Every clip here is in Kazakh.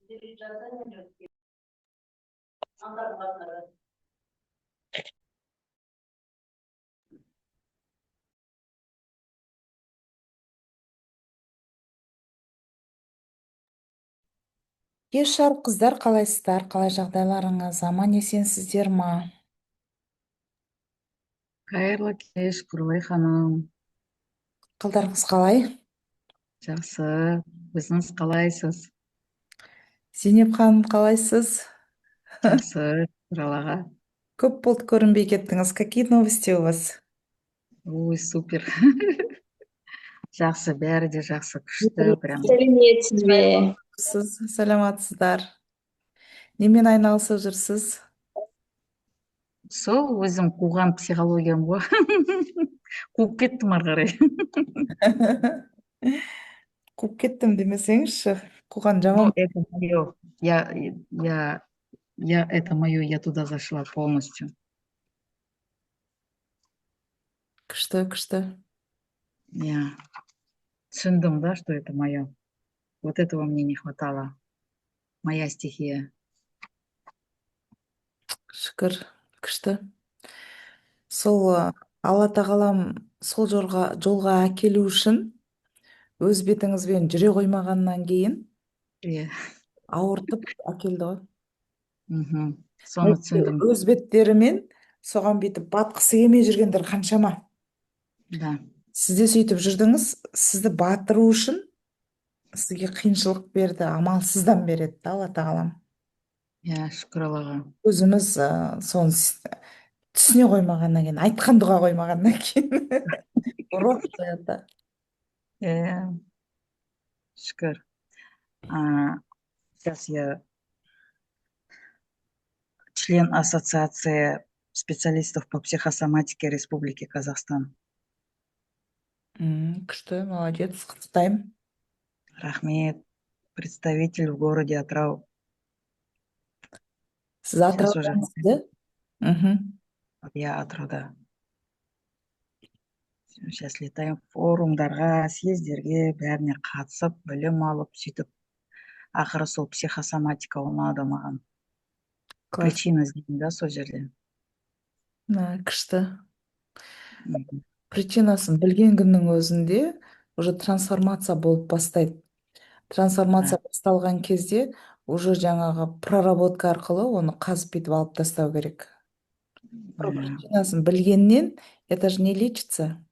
Кеш жарық қыздар, қалайсыздар? Қалай жағдайларыңыз? Аман есенсіздер ма? Қайырлы кеш, Құралай ханым. Қалдарыңыз қалай? Жақсы. Өзіңіз қалайсыз? Зейнеп ханым қалайсыз? Жақсы, Құралаға. Көп болды көрінбей кеттіңіз. Какие новости у вас? Ой, супер. Жақсы, бәрі де жақсы, күшті, прям. Сәлеметсіз бе? Сіз саламатсыздар. Немен айналысып жүрсіз? Сол өзім қуған психологиям ғой. Қуып кеттім ары қарай. Қуып кеттім демесеңізші. Қуған Ну, жаман. это мое. Это мое, я туда зашла полностью. Күшті, күшті. Я түсіндім, да, что это мое. Вот этого мне не хватало. Моя стихия. Шүкір, күшті. Сол Алла тағалам сол жолға әкелу үшін өз бетіңізбен жүре қоймағаннан кейін Иә. ауыртып әкелді ғой. Соны түсіндім. Өз беттерімен соған бүйтіп батқысы келмей жүргендер қаншама. Да. Сіз де сөйтіп жүрдіңіз, сізді батыру үшін сізге қиыншылық берді, амалсыздан береді да Алла тағалам. Иә, шүкір Аллаға. Өзіміз соны түсіне қоймағаннан кейін, айтқан дұға қоймағаннан кейін ұрып қояды. Иә, шүкір. Сейчас я член Ассоциации специалистов по психосоматике Республики Казахстан. Күшті, молодец, құттықтаймын. Рахмет. Представитель в городе Атырау. Сіз Атыраудасыз, да? Я Атырауда. Сейчас летаем форумдарға, съездерге, бәріне қатысып, білім алып, сөйтіп, ақыры сол психосоматика ұнады маған. Причина іздеймін да сол жерде. Күшті. Причинасын білген күннің өзінде уже трансформация болып бастайды. Трансформация басталған кезде уже жаңағы проработка арқылы оны қазып бүйтіп алып тастау керек. Причинасын білгеннен это же не лечится.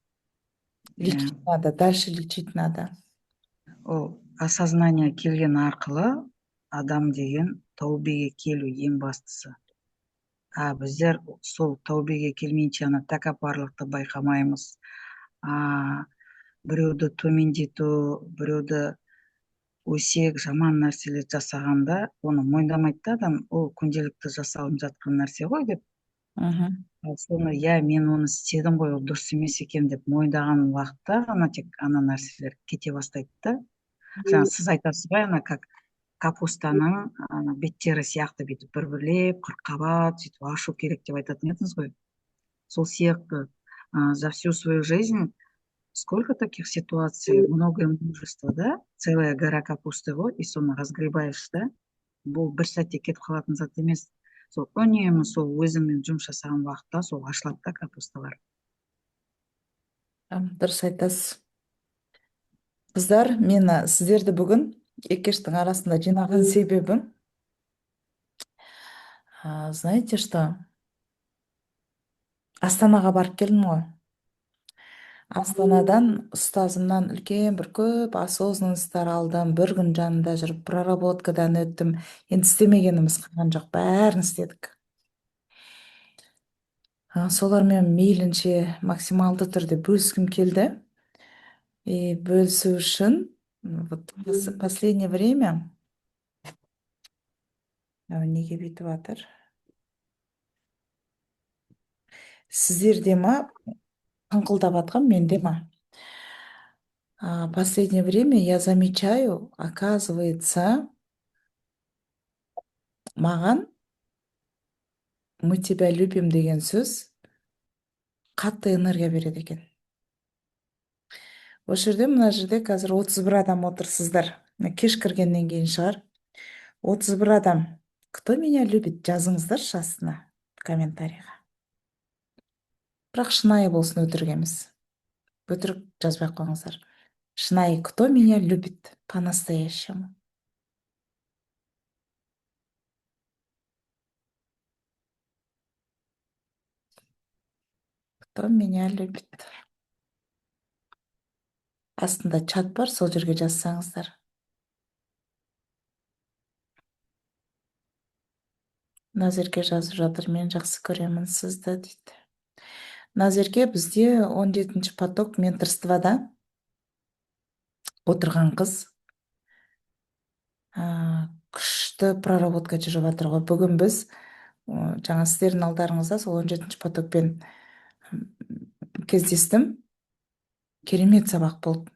Лечить надо, дальше лечить надо. Ол осознание келген арқылы адам деген тәубеге келу ең бастысы. Біздер сол тәубеге келмейінше ана тәкаппарлықты байқамаймыз. Біреуді төмендету, біреуді өсек, жаман нәрселер жасағанда, оны мойындамайды да адам, ол күнделікті жасалып жатқан нәрсе ғой деп. Соны, мен оны істедім ғой, ол дұрыс емес екен деп мойындаған уақытта ғана тек ана нәрселер кете бастайды да. Жаңа сіз айтасыз ғой, ана как капустаның беттері сияқты бүйтіп бір-бірлеп, қырыққабат, сөйтіп ашу керек деп айтатын едіңіз ғой. Сол сияқты за всю свою жизнь сколько таких ситуаций, многое множество, да? Целая гора капусты ғой, и соны разгребаешь, да? Бұл бір сәтте кетіп қалатын зат емес. Сол үнемі сол өзіммен жұмыс жасаған уақытта сол ашылады да капусталар. Дұрыс айтасыз. Қыздар, мен сіздерді бүгін екештің арасында жинаған себебім, знаете что, Астанаға барып келдім ғой. Астанадан ұстазымнан үлкен бір көп осознанностьтар алдым, бір күн жанында жүріп проработкадан өттім. Енді істемегеніміз қалған жоқ, бәрін істедік. Солармен мейлінше максималды түрде бөліскім келді. И бөлісу үшін вот последнее время неге бүйтіп жатыр? Сіздерде ма қыңқылдап жатқан, менде ма? Последнее время я замечаю, оказывается, маған мы тебя любим деген сөз қатты энергия береді екен. Осы жерде, мына жерде қазір 31 адам отырсыздар. Кеш кіргеннен кейін шығар. 31 адам. Кто меня любит? Жазыңыздаршы астына комментарийға. Бірақ шынайы болсын, өтірік емес. Өтірік жазбай ақ қойыңыздар. Шынайы, кто меня любит по-настоящему? Кто меня любит? Астында чат бар, сол жерге жазсаңыздар. Назерке жазып жатыр, мен жақсы көремін сізді дейді. Назерке бізде 17-ші поток менторствода отырған қыз. Күшті проработка жүріп жатыр ғой. Бүгін біз жаңа сіздердің алдарыңызда сол 17-ші потокпен кездестім. Керемет сабақ болды.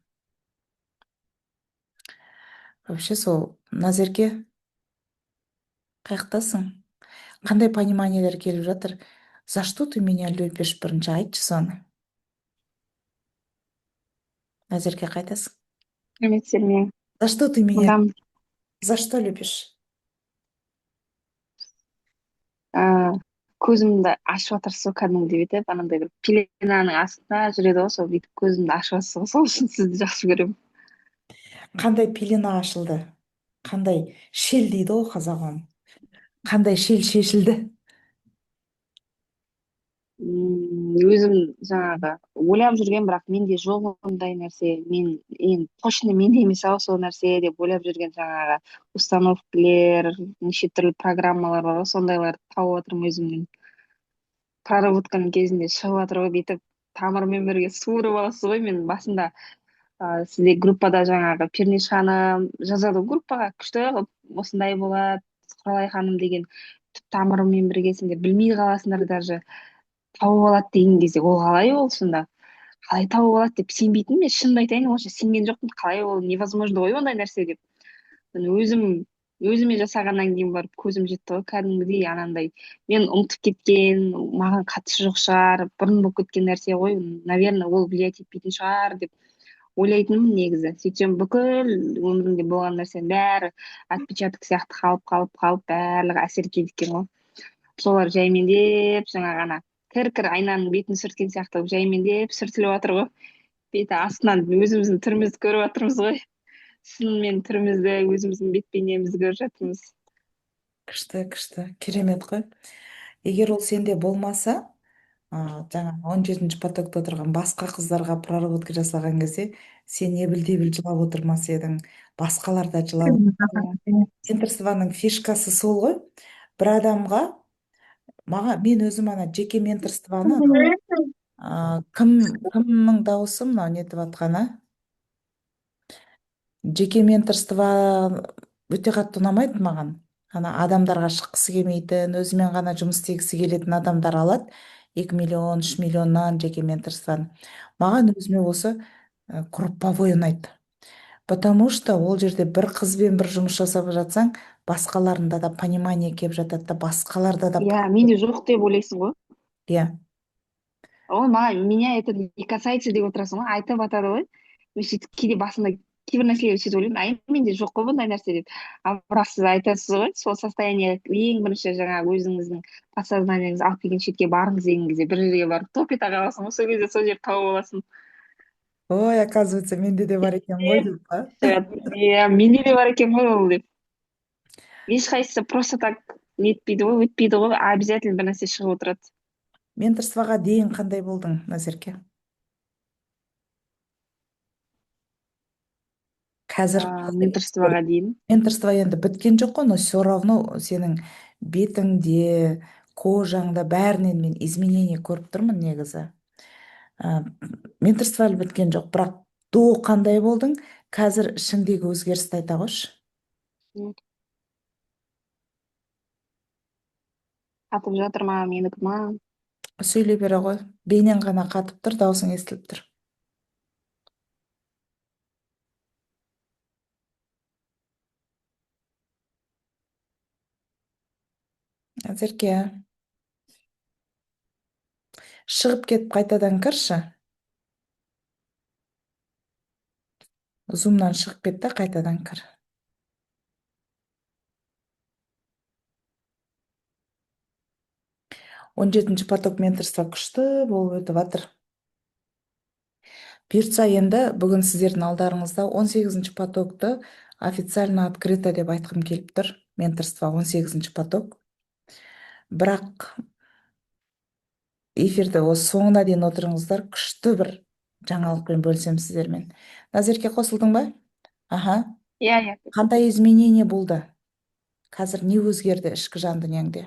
Вообще сол Назерке қаяқтасың? Қандай пониманиелер келіп жатыр? За что ты меня любишь? Бірінші айтшы соны. Назерке қайтасың? Сәлеметсіздер. За что ты меня Мадам, за что любишь? көзімді ашып жатырсыз ғой кәдімгідей бүйтіп анандай бір пеленаның астында жүреді ғой, сол бүйтіп көзімді ашып жатырсыз ғой, сол үшін сізді жақсы көремін. Қандай пелена ашылды? Қандай шел дейді ғой қазақ оны. Қандай шел шешілді? Өзім жаңағы ойлап жүрген, бірақ менде жоқ ондай нәрсе. Мен енді точно менде емес ау сол нәрсе деп ойлап жүрген жаңағы установкілер, неше түрлі программалар бар ғой, сондайларды тауып жатырмын өзімнің. Проработканың кезінде шығып жатыр ғой, бүйтіп тамырымен бірге суырып аласыз ғой. Мен басында сізде группада жаңағы пернеш ханым жазады ғой группаға, күшті қылып осындай болады, құралай ханым деген түп тамырымен біргесіңдер, білмей қаласыңдар даже. Тауып алады деген кезде ол қалай ол сонда? Қалай тауып алады деп сенбейтінмін. Мен шынымды айтайын, онша сенген жоқпын. Қалай ол невозможно ғой ондай нәрсе деп. Мен өзіме жасағаннан кейін барып көзім жетті ғой кәдімгідей анандай. Мен ұмытып кеткен, маған қатысы жоқ шығар, бұрын болып кеткен нәрсе ғой. Наверное, ол влиять етпейтін шығар деп ойлайтынмын негізі. Сөйтсем бүкіл өмірімде болған нәрсенің бәрі отпечаток сияқты қалып барлығы әсер етеді екен ғой. Солар жаймендеп жаңағы ана кір айнаның бетін сүрткен сияқты жаймендеп сүртіліп жатыр ғой. Беті астынан өзіміздің түрімізді көріп жатырмыз ғой. Шынымен түрімізді, өзіміздің бет бейнемізді көріп жатырмыз. Күшті, күшті, керемет қой. Егер ол сенде болмаса, жаңа 17-ші потокта отырған басқа қыздарға проработка жасаған кезде сен ебіл-дебіл жылап отырмас едің, басқалар да жылап. Менторствоның фишкасы сол ғой. Бір адамға, мен өзім ана жеке менторствоны кімнің дауысы мынау нетіп жатқаны? Жеке менторство өте қатты ұнамайды маған. Ана адамдарға шыққысы келмейтін, өзімен ғана жұмыс істегісі келетін адамдар алады. 2 миллион, 3 миллионнан жеке менторствоны. Маған өзіме осы групповой ұнайды. Потому что ол жерде бір қызбен бір жұмыс жасап жатсаң, басқаларында да понимание келіп жатады да, басқаларда да. Иә, менде жоқ деп ойлайсың ғой. Иә. Ол маған меня это не касается деп отырасың ғой, айтып жатады ғой. Мен сөйтіп кейде басында кейбір нәрселерді сөйтіп ойлаймын, ай менде жоқ қой бұндай нәрсе деп. Ал бірақ сіз айтасыз ғой, сол состояние ең бірінші жаңағы өзіңіздің подсознаниеңіз алып келген шетке барыңыз деген кезде бір жерге барып топ ете қаласың ғой, сол кезде сол жерді тауып аласың. Ой, оказывается, менде де бар екен ғой деп па? Иә, менде де бар екен ғой ол деп. Ешқайсысы просто так нетпейді ғой, өтпейді ғой, обязательно бір нәрсе шығып отырады. Менторствоға дейін қандай болдың, Назерке? Қазір Менторствоға дейін. менторство енді біткен жоқ қой, но все равно сенің бетіңде, кожаңда бәрінен мен изменение көріп тұрмын негізі. Менторство әлі біткен жоқ, бірақ до қандай болдың? Қазір ішіңдегі өзгерісті айта қойшы. Қатып жатыр ма, менікі ма? Сөйлей бере ғой. Бейнең ғана қатып тұр, даусың естіліп тұр. Назерке, шығып кетіп қайтадан кірші. Зумнан шығып кет та қайтадан кір. 17 поток менторство күшті болып өтіп жатыр. Бұйыртса енді бүгін сіздердің алдарыңызда 18 потокты официально открыто деп айтқым келіп тұр. Менторство 18 поток. Бірақ эфирді осы соңына дейін отырыңыздар, күшті бір жаңалықпен бөлісем сіздермен. Назерке, қосылдың ба? Аха. иә. Қандай изменение болды? Қазір не өзгерді ішкі жан дүниеңде?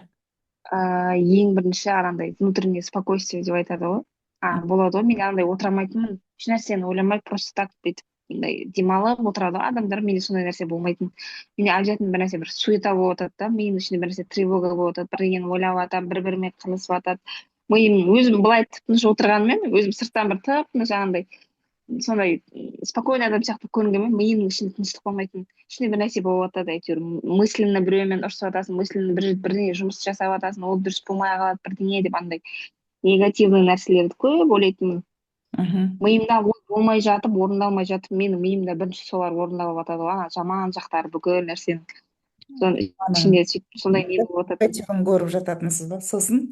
Ең бірінші анандай внутреннее спокойствие деп айтады ғой. Болады ғой, мен андай отыра алмайтынмын, еш нәрсені ойламай просто так бүйтіп мындай демалып отырады ғой адамдар, менде сондай нәрсе болмайтын. Менде обязательно бір нәрсе, бір суета болып жатады да, миымның ішінде бір нәрсе тревога болып жатады, бірдеңені ойлап жатамын, бір біріме қылысып жатады. Миым өзім былай тып тыныш отырғанымен өзім сырттан бір тып тыныш андай сондай спокойный адам сияқты көрінгенмен миымның ішінде тыныштық болмайтын, ішінде бір нәрсе болып жатады әйтеуір. Мысленно біреумен ұрысып жатасың, мысленно бірдеңе жұмыс жасап жатасың, ол дұрыс болмай қалады бірдеңе деп андай негативный нәрселерді көп ойлайтынмын. Миымда ой болмай жатып, орындалмай жатып, менің миымда бірінші солар орындалып жатады ғой, ана жаман жақтары бүкіл нәрсенің. Соның ішінде сөйтіп сондай не болып жатады. Негативін көріп жататынсыз ба? Сосын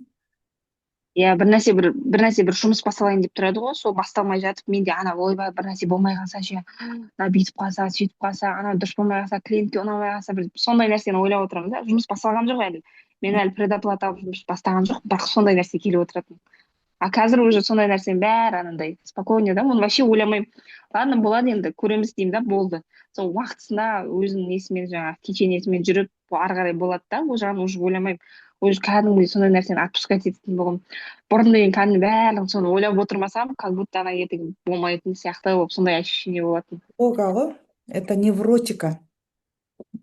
Иә, бір нәрсе бір жұмыс басталайын деп тұрады ғой, сол басталмай жатып менде ана ойбай бір нәрсе болмай қалса ше, бүйтіп қалса сөйтіп қалса, ана дұрыс болмай қалса, клиентке ұнамай қалса, бір сондай нәрсені ойлап отырамын да. Жұмыс басталған жоқ әлі, мен әлі предоплата алып жұмыс бастаған жоқ, бірақ сондай нәрсе келіп отыратын. Қазір уже сондай нәрсенің бәрі анандай спокойно да, оны вообще ойламаймын. Ладно, болады енді, көреміз деймін да, болды. Сол уақытысында өзінің несімен жаңағы течениесімен жүріп, ары қарай болады да, ол жағын уже ойламаймын. Уже кәдімгідей сондай нәрсені отпускать ететін болғым. Бұрын деген кәдімгі барлығын соны ойлап отырмасам, как будто ана ертең болмайтын сияқты болып сондай ощущение болатын. психолога ғой, это невротика.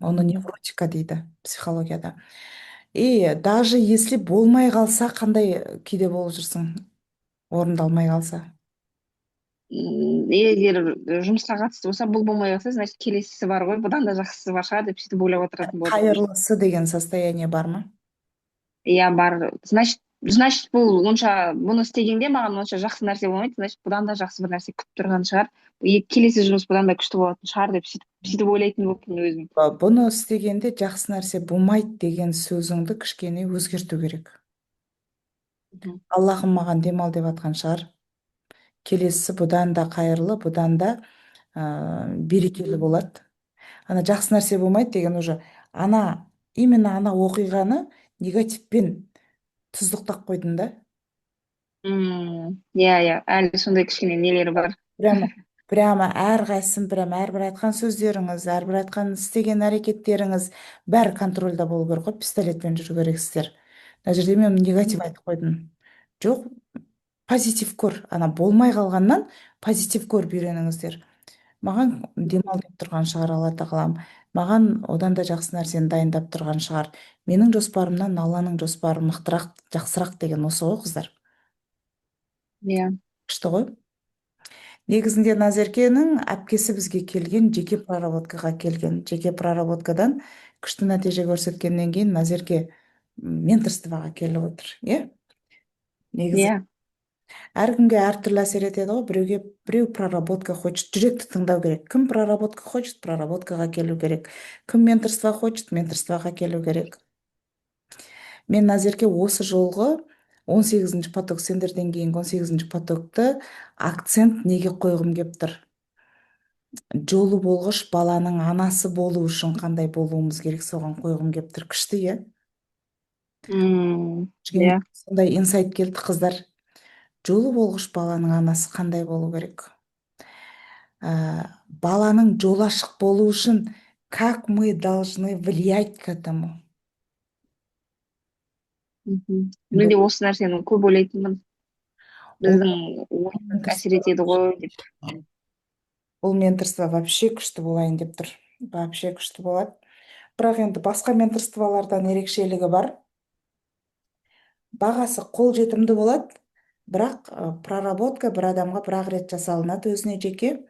Оны невротика дейді психологияда. И даже если болмай қалса, қандай күйде болып жүрсің? Орындалмай қалса. Егер жұмысқа қатысты болса, бұл болмай қалса, значит келесісі бар ғой, бұдан да жақсысы бар шығар деп сөйтіп ойлап отыратын болдым. Қайырлысы деген состояние бар ма? Иә, бар. Значит бұл онша бұны істегенде маған онша жақсы нәрсе болмайды, значит бұдан да жақсы бір нәрсе күтіп тұрған шығар. Келесі жұмыс бұдан да күшті болатын шығар деп сөйтіп ойлайтын болыппын өзім. Бұны істегенде жақсы нәрсе болмайды деген сөзіңді кішкене өзгерту керек. Аллахым маған демал деп жатқан шығар. Келесі бұдан да қайырлы, бұдан да берекелі болады. Ана жақсы нәрсе болмайды деген уже именно ана оқиғаны негативпен тұздықтап қойдың да. Иә, әлі сондай кішкене нелері бар. Прямо әрқайсысын, әрбір айтқан сөздеріңіз, әрбір айтқан істеген әрекеттеріңіз бәрі контрольда болу керек қой, пистолетпен жүру керексіздер. Мына жерде мен негатив айтып қойдым. Жоқ, позитив көр. Ана болмай қалғаннан позитив көріп үйреніңіздер. Маған демал деп тұрған шығар Алла тағалам. Маған одан да жақсы нәрсені дайындап тұрған шығар. Менің жоспарымнан Алланың жоспары мықтырақ, жақсырақ деген осы ғой, қыздар. Иә. Күшті ғой. Негізінде Назеркенің әпкесі бізге келген, жеке проработкаға келген. Жеке проработкадан күшті нәтиже көрсеткеннен кейін Назерке менторствоға келіп отыр. Иә? Негізі әркімге әртүрлі әсер етеді ғой. Біреу проработка хочет, жүректі тыңдау керек. Кім проработка хочет, проработкаға келу керек. Кім менторство хочет, менторствоға келу керек. Мен Назерке осы жолғы 18 поток, сендерден кейін 18 потокты акцент неге қойғым кеп тұр? Жолы болғыш баланың анасы болу үшін қандай болуымыз керек, соған қойғым кеп тұр. Күшті, иә? Сондай инсайт келді, қыздар. Жолы болғыш баланың анасы қандай болу керек? Баланың жолы ашық болу үшін как мы должны влиять к этому? Мен де осы нәрсені көп ойлайтынмын. Біздің ойымыз әсер етеді ғой деп. Бұл менторство вообще күшті болайын деп тұр. Вообще күшті болады. Бірақ енді басқа менторстволардан ерекшелігі бар. Бағасы қол жетімді болады. Бірақ проработка бір адамға бір-ақ рет жасалынады өзіне жеке.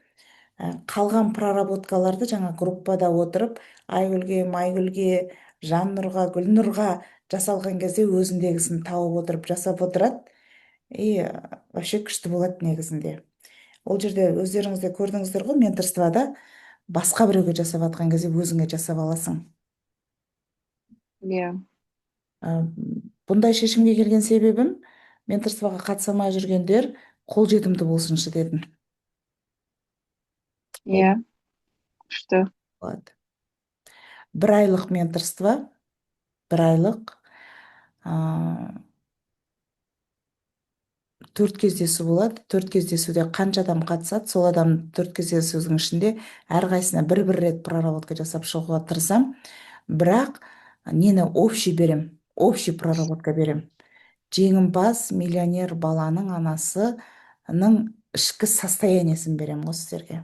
Қалған проработкаларды жаңа группада отырып, Айгүлге, Жаннұрға, Гүлнұрға жасалған кезде өзіндегісін тауып отырып жасап отырады. И вообще күшті болады негізінде. Ол жерде өздеріңізде көрдіңіздер ғой, менторствода басқа біреуге жасап жатқан кезде өзіңе жасап аласың. Иә. Бұндай шешімге келген себебім, менторствоға қатыса алмай жүргендер қолжетімді болсыншы дедім. Иә, күшті. Болады. 1 айлық менторство, 1 айлық, 4 кездесу болады. 4 кездесуде қанша адам қатысады, сол адам 4 кездесудің ішінде әрқайсысына бір рет проработка жасап шығуға тырысам. Бірақ нені общий берем, общий проработка берем. Жеңімпаз миллионер баланың анасының ішкі состояниесін берем ғой сіздерге.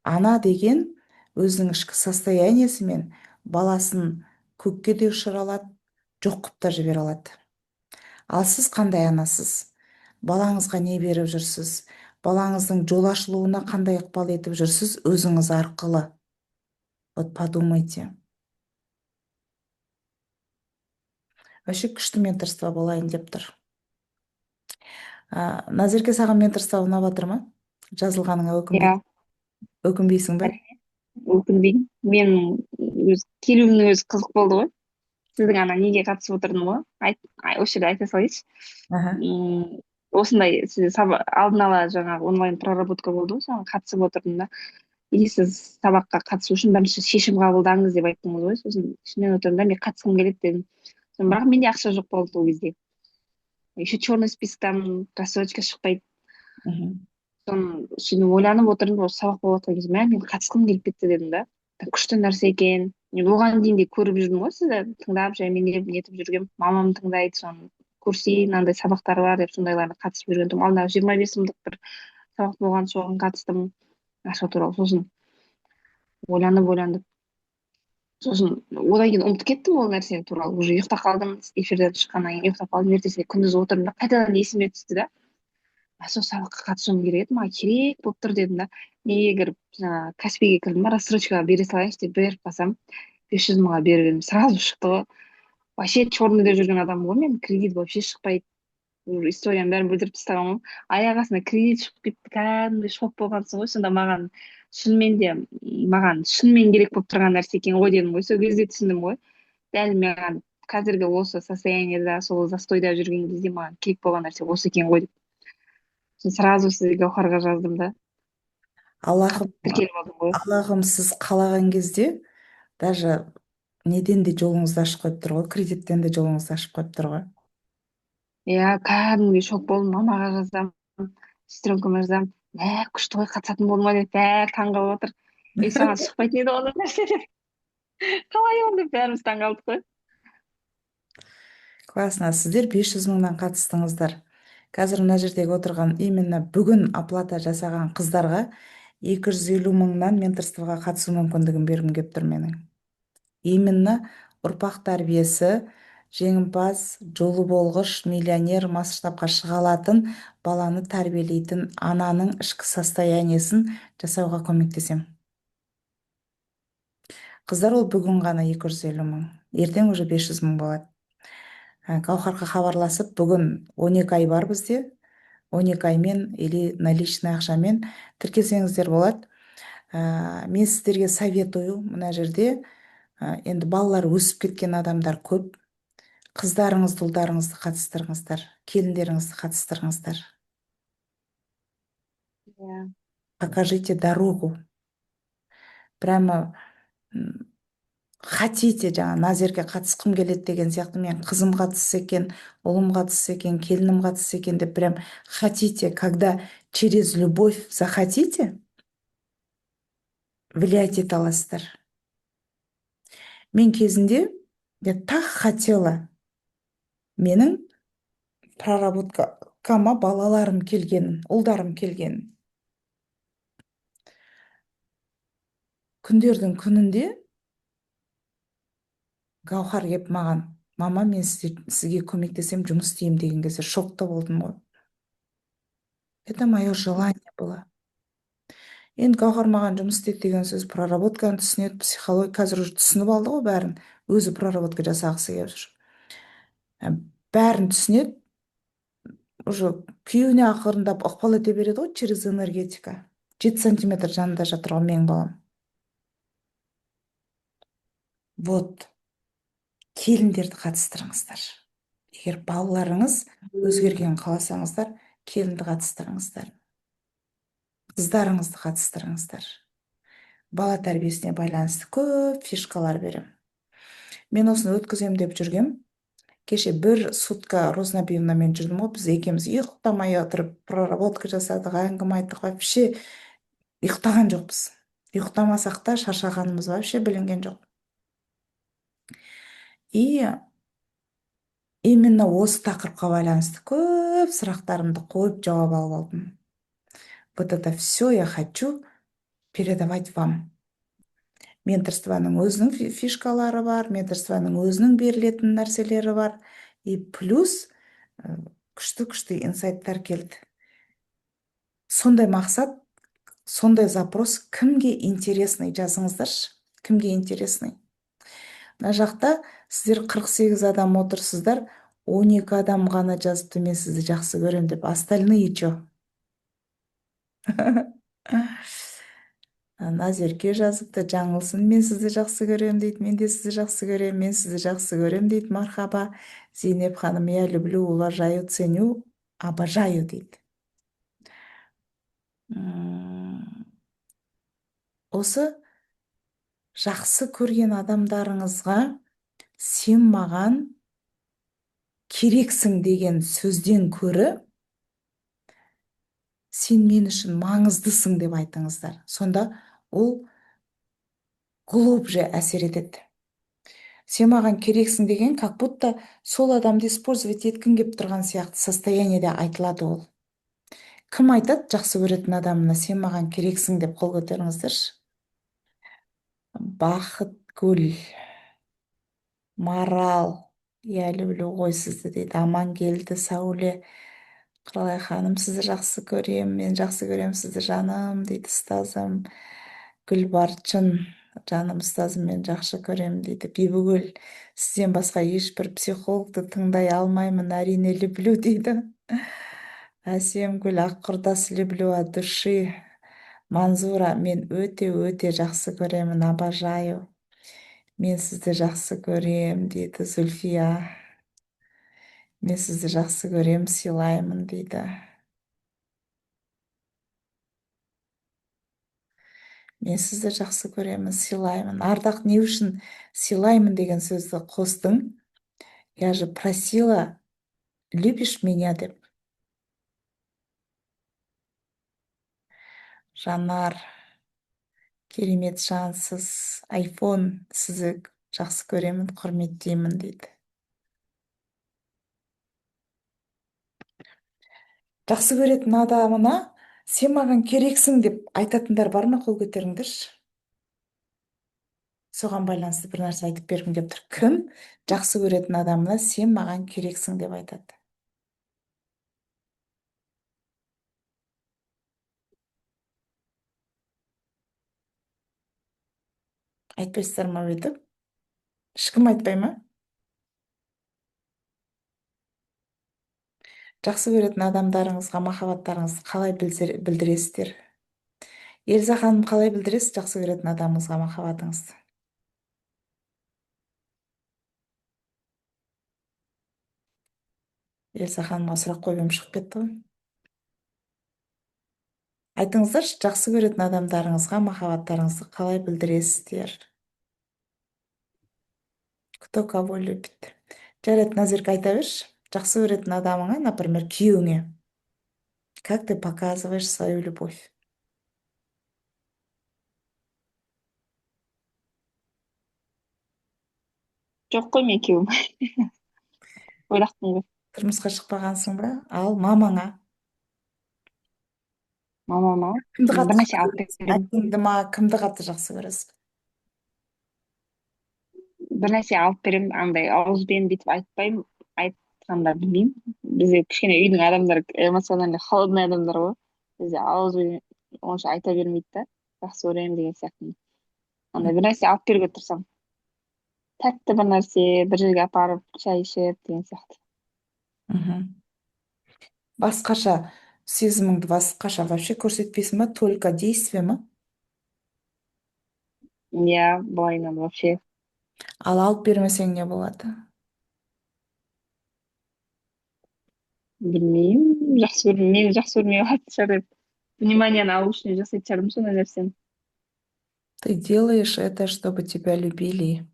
Ана деген өзінің ішкі состояниесімен баласын көкке де ұшыра алады, жоқ қылып та жібере алады. Ал сіз қандай анасыз? Балаңызға не беріп жүрсіз? Балаңыздың жол ашылуына қандай ықпал етіп жүрсіз өзіңіз арқылы? Вот подумайте. Вообще күшті менторство болайын деп тұр. Назерке, саған менторство ұнап жатыр ма? Жазылғаныңа Иә, өкінбейсің бе? өкінбеймін. Мен келуімнің өзі қызық болды ғой. Сіздің ана неге қатысып отырдым ғой. Осы жерде айта салайыншы. Аха. Осындай алдын ала жаңағы онлайн проработка болды ғой, соған қатысып отырдым да. И сіз сабаққа қатысу үшін бірінші шешім қабылдаңыз деп айттыңыз ғой. Сосын ішімнен отырдым да, мен қатысқым келеді дедім. Бірақ менде ақша жоқ болды ол кезде. Еще черный списоктан рассрочка шықпайды. Соны ішімнен ойланып отырдым, осы сабақ болып жатқан кезде мен қатысқым келіп кетті дедім да. Күшті нәрсе екен. Мен оған дейін де көріп жүрдім ғой, сізді тыңдап, жаймен нетіп жүргем. Мамам тыңдайды, соны көрсей, мынандай сабақтар бар деп сондайларына қатысып жүрген тұғым. Алдағы 25 мыңдық бір сабақ болған, соған қатыстым ақша туралы. Сосын ойланып сосын одан кейін ұмытып кеттім ол нәрсені туралы. Уже ұйықтап қалдым, эфирден шыққаннан кейін ұйықтап қалдым. Ертесіне күндіз отырдым да қайтадан есіме түсті да. Сол сабаққа қатысуым керек еді, маған керек болып тұр дедім да. Неге кіріп жаңағы Каспиге кірдім, рассрочкаға бере салайыншы деп беріп қалсам, 500 мыңға беріп едім, сразу шықты ғой. Вообще черныйда жүрген адаммын ғой мен, кредит вообще шықпайды. Историяның бәрін бүлдіріп тастағанмын. Аяқ астынан кредит шығып кетті, кәдімгідей шок болғансың ғой. Сонда маған шынымен керек болып тұрған нәрсе екен ғой дедім ғой. Сол кезде түсіндім ғой. Дәл маған қазіргі осы состояниеда, сол застойда жүрген кезде маған керек болған нәрсе осы екен ғой деп. Сразу сізге Гаухарға жаздым да. Тіркеліп алдым ғой. Аллахым сіз қалаған кезде даже неден де жолыңызды ашып қойып тұр ғой, кредиттен де жолыңызды ашып қойып тұр ғой. Иә, кәдімгідей шок болдым. Мамаға жаздым, сестренкама жаздым. Күшті ғой, қатысатын болдым ғой деп бәрі таңғалып отыр. Саған шықпайтын еді ондай нәрсе деп. Қалай ол деп бәріміз таңғалдық қой. Классно, сіздер 500 мыңнан қатыстыңыздар. Қазір мына жердегі отырған именно бүгін оплата жасаған қыздарға 250 мыңнан менторствоға қатысу мүмкіндігін бергім келіп тұр менің. Именно ұрпақ тәрбиесі, жеңімпаз, жолы болғыш, миллионер, масштабқа шыға алатын баланы тәрбиелейтін ананың ішкі состояниесін жасауға көмектесем. Қыздар, ол бүгін ғана 250 мың, ертең уже 500 мың болады. Гаухарға хабарласып, бүгін 12 ай бар бізде, 12 аймен или наличный ақшамен тіркелсеңіздер болады. Мен сіздерге советую, мына жерде енді балалар өсіп кеткен адамдар көп. Қыздарыңызды, ұлдарыңызды қатыстырыңыздар, келіндеріңізді қатыстырыңыздар. Покажите дорогу. Прямо хотите, жаңа Назерге қатысқым келеді деген сияқты, мен қызым қатысса екен, ұлым қатысса екен, келінім қатысса екен деп прям хотите, когда через любовь захотите, влиять ете аласыздар. Мен кезінде я так хотела менің проработкама балаларым келгенін, ұлдарым келгенін. Күндердің күнінде Гаухар кеп маған, мама, мен сізге көмектесем, жұмыс істеймін деген кезде шокта болдым ғой. Это мое желание было. Енді Гаухар маған жұмыс істейді деген сөз, проработканы түсінеді, психология, қазір уже түсініп алды ғой бәрін, өзі проработка жасағысы келіп жүр. Бәрін түсінеді, уже күйеуіне ақырындап ықпал ете береді ғой, через энергетика. 7 сантиметр жанында жатыр ғой менің балам. Вот. келіндерді қатыстырыңыздар. Егер балаларыңыз өзгергенін қаласаңыздар, келінді қатыстырыңыздар. Қыздарыңызды қатыстырыңыздар. Бала тәрбиесіне байланысты көп фишкалар берем. Мен осыны өткізем деп жүргем. Кеше бір сутка Рознобиевнамен жүрдім ғой, біз екеуміз ұйықтамай отырып проработка жасадық, әңгіме айттық, вообще ұйықтаған жоқпыз. Ұйықтамасақ та шаршағанымыз вообще білінген жоқ. И именно осы тақырыпқа байланысты көп сұрақтарымды қойып жауап алып алдым. Вот это все я хочу передавать вам. Менторствоның өзінің фишкалары бар, менторствоның өзінің берілетін нәрселері бар. И плюс күшті инсайттар келді. Сондай мақсат, сондай запрос кімге интересный жазыңыздаршы. Кімге интересный? Мына жақта сіздер 48 адам отырсыздар, 12 адам ғана жазыпты, мен сізді жақсы көрем деп. Остальные чё? Назерке жазыпты, жаңылсын, мен сізді жақсы көрем дейді, мен де сізді жақсы көрем, мен сізді жақсы көрем дейді, мархаба. Зейнеп ханым, я люблю, уважаю, ценю, обожаю дейді. Осы жақсы көрген адамдарыңызға сен маған керексің деген сөзден көрі сен мен үшін маңыздысың деп айтыңыздар. Сонда ол глубже әсер етеді. Сен маған керексің деген, как будто сол адамды использовать еткің кеп тұрған сияқты состояниеде айтылады ол. Кім айтады жақсы көретін адамына сен маған керексің деп? Қол көтеріңіздерші. Бақытгүл, Марал, я люблю ғой сізді дейді. Амангелді, Сәуле, Құралай ханым, сізді жақсы көрем, мен жақсы көрем сізді жаным дейді. Ұстазым Гүлбарчын, жаным ұстазым, мен жақсы көрем дейді. Бибігүл, сізден басқа ешбір психологты тыңдай алмаймын, әрине люблю дейді. Әсемгүл, Аққұрдас, люблю от души. Манзура, мен өте жақсы көремін, обожаю. Мен сізді жақсы көрем дейді. Зүлфия, мен сізді жақсы көрем, сыйлаймын дейді. Мен сізді жақсы көремін, сыйлаймын. Ардақ, не үшін сыйлаймын деген сөзді қостың? Я же просила, любишь меня деп. Жанар, керемет жансыз. Айфон, сізді жақсы көремін, құрметтеймін дейді. Жақсы көретін адамына сен маған керексің деп айтатындар бар ма? Қол көтеріңдерші. Соған байланысты бір нәрсе айтып бергім келіп тұр. Кім жақсы көретін адамына сен маған керексің деп айтады? Айтпайсыздар ма өйтіп? Ешкім айтпай ма? Жақсы көретін адамдарыңызға махаббаттарыңызды қалай білдіресіздер? Эльза ханым, қалай білдіресіз жақсы көретін адамыңызға махаббатыңызды? Эльза ханымға сұрақ қойып шығып кетті ғой. Айтыңыздаршы, жақсы көретін адамдарыңызға махаббаттарыңызды қалай білдіресіздер? Кто кого любит? Жарайды, Назерке, айта берші. Жақсы көретін адамыңа, например, күйеуіңе. Как ты показываешь свою любовь? Жоқ қой, мен күйеуім. Ойлақтың ғой. Тұрмысқа шықпағансың ба? Ал мамаңа? Мамама Кімді бір қатты нәрсе жақсы алып көресіз? беремін. Әкеңді ма? Кімді қатты жақсы көресіз? Бір нәрсе алып беремін, андай ауызбен бүйтіп айтпаймын, айтқанда білмеймін. Бізде кішкене үйдің адамдары эмоционально холодный адамдар ғой. Бізде ауызбен онша айта бермейді да, жақсы көремін деген сияқты. Андай бір нәрсе алып беруге тырысамын. Тәтті бір нәрсе, бір жерге апарып, шай ішіп деген сияқты. Басқаша, сезіміңді басқаша вообще көрсетпейсің ба? Только действие ма? Иә, былайынан вообще. Ал алып бермесең не болады? Білмеймін, жақсы көрмей, мені жақсы көрмей қалатын шығар деп. Вниманияны алу үшін жасайтын шығармын сондай нәрсені. Ты делаешь это, чтобы тебя любили.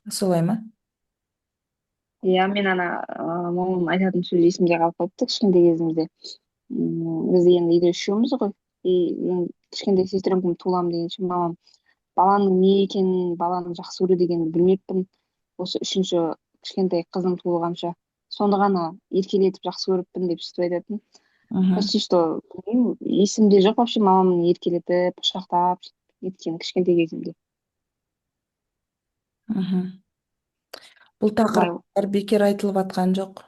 Солай ма? Иә, мен мамам айтатын сөз есімде қалып қалыпты кішкентай кезімізде. Біз енді үйде үшеуміз ғой. И енді кішкентай сестрем туламын дегенше мамам баланың не екенін, баланың жақсы көру дегенін білмеппін. Осы үшінші кішкентай қызым туылғанша соны ғана еркелетіп жақсы көріппін деп сөйтіп айтатын. Мгм. Почти что білмеймін, есімде жоқ вообще мамамның еркелетіп құшақтап неткен кішкентай кезімде. Мгм. Бұл Былай тақырыптар бекер айтылып жатқан жоқ.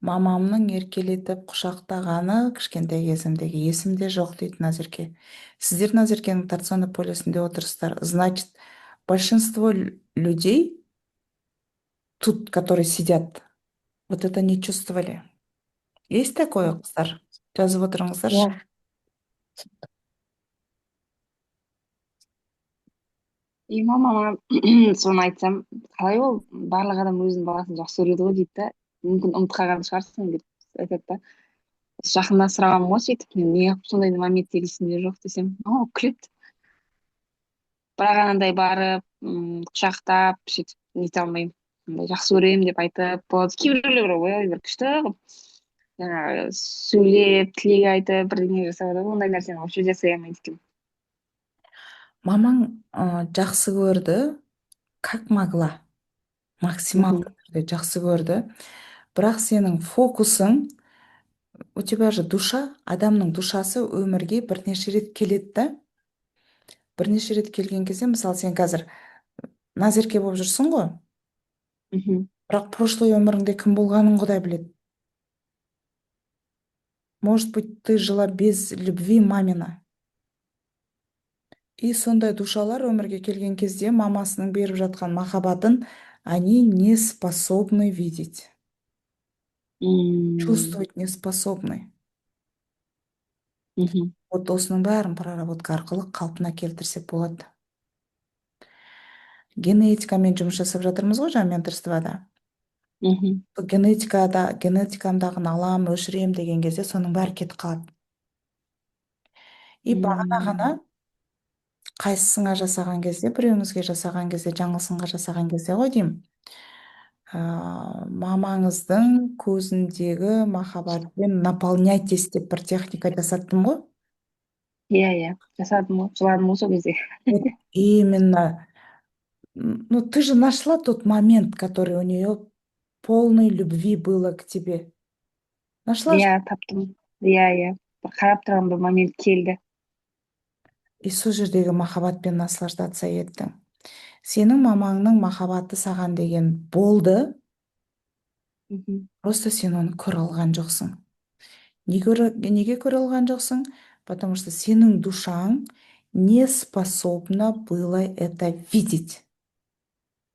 Мамамның еркелетіп құшақтағаны кішкентай кезімдегі есімде жоқ дейді Назерке. Сіздер Назеркенің торционный полюсінде отырсыздар. Значит, большинство людей тут, которые сидят, вот это не чувствовали. Есть такое, қыздар? Жазып отырыңыздаршы. иә. И мамама соны айтсам, қалай ол барлық адам өзінің баласын жақсы көреді ғой дейді да, мүмкін ұмытып қалған шығарсың деп айтады да. Жақында сұрағанмын ғой сөйтіп, мен неғып сондай моменттер есімде жоқ десем, күледі. Бірақ анандай барып, құшақтап, сөйтіп нете алмаймын. Андай жақсы көремін деп айтып болады. Кейбіреулер ой бір күшті қылып жаңағы сөйлеп, тілек айтып, бірдеңе жасап, ондай нәрсені вообще жасай алмайды екенмін. Мамаң жақсы көрді, как могла. Мгм. Максималды түрде жақсы көрді. Бірақ сенің фокусың, у тебя же душа, адамның душасы өмірге бірнеше рет келеді да. Бірнеше рет келген кезде, мысалы сен қазір Назерке болып жүрсің ғой, Мгм. бірақ прошлый өміріңде кім болғанын Құдай біледі. Может быть, ты жила без любви мамина. И сондай душалар өмірге келген кезде мамасының беріп жатқан махаббатын они не способны видеть. Чувствовать не способны. Мгм. Вот осының бәрін проработка арқылы қалпына келтірсек болады. Генетикамен жұмыс жасап жатырмыз ғой жаңа менторствода. Мгм. Генетикамдағыны аламын, өшірем деген кезде соның бәрі кетіп қалады. И бағана ғана қайсысыңа жасаған кезде, біреуіңізге жасаған кезде, жаңылсынға жасаған кезде ғой деймін. Мамаңыздың көзіндегі махаббатпен наполняйтесь деп бір техника жасаттым ғой. Иә, жасадым ғой, жыладым ғой сол кезде. Вот именно, ну ты же нашла тот момент, который у нее полной любви было к тебе. Нашла же? Иә, таптым. Иә. Бір қарап тұрған бір момент келді. И сол жердегі махаббатпен наслаждаться еттің. Сенің мамаңның махаббаты саған деген болды, Мгм. просто сен оны көре алған жоқсың. Неге көре алған жоқсың? Потому что сенің душаң не способна было это видеть.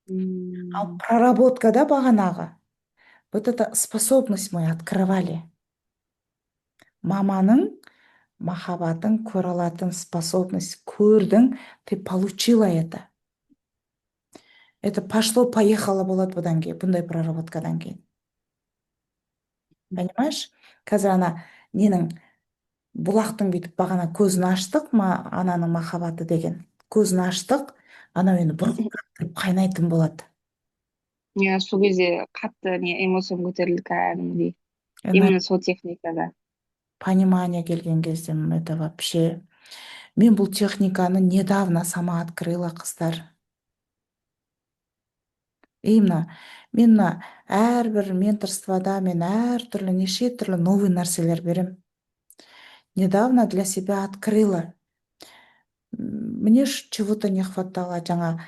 Ал проработкада бағанағы вот эта способность мы открывали. Маманың махаббатын көре алатын способность көрдің, ты получила это. Это пошло-поехало болады бұдан кейін, бұндай проработкадан кейін. Понимаешь? Қазір ненің бұлақтың бүйтіп бағана көзін аштық, ананың махаббаты деген. Көзін аштық, анау енді бұрқырап қайнайтын болады. Иә, сол кезде қатты эмоциям көтерілді кәдімгідей. Ана Именно сол техникада. понимание келген кезде это вообще. Мен бұл техниканы недавно сама открыла, қыздар. Именно мен әрбір менторствода мен әртүрлі неше түрлі новый нәрселер берем. Недавно для себя открыла. Мне чего-то не хватало, жаңа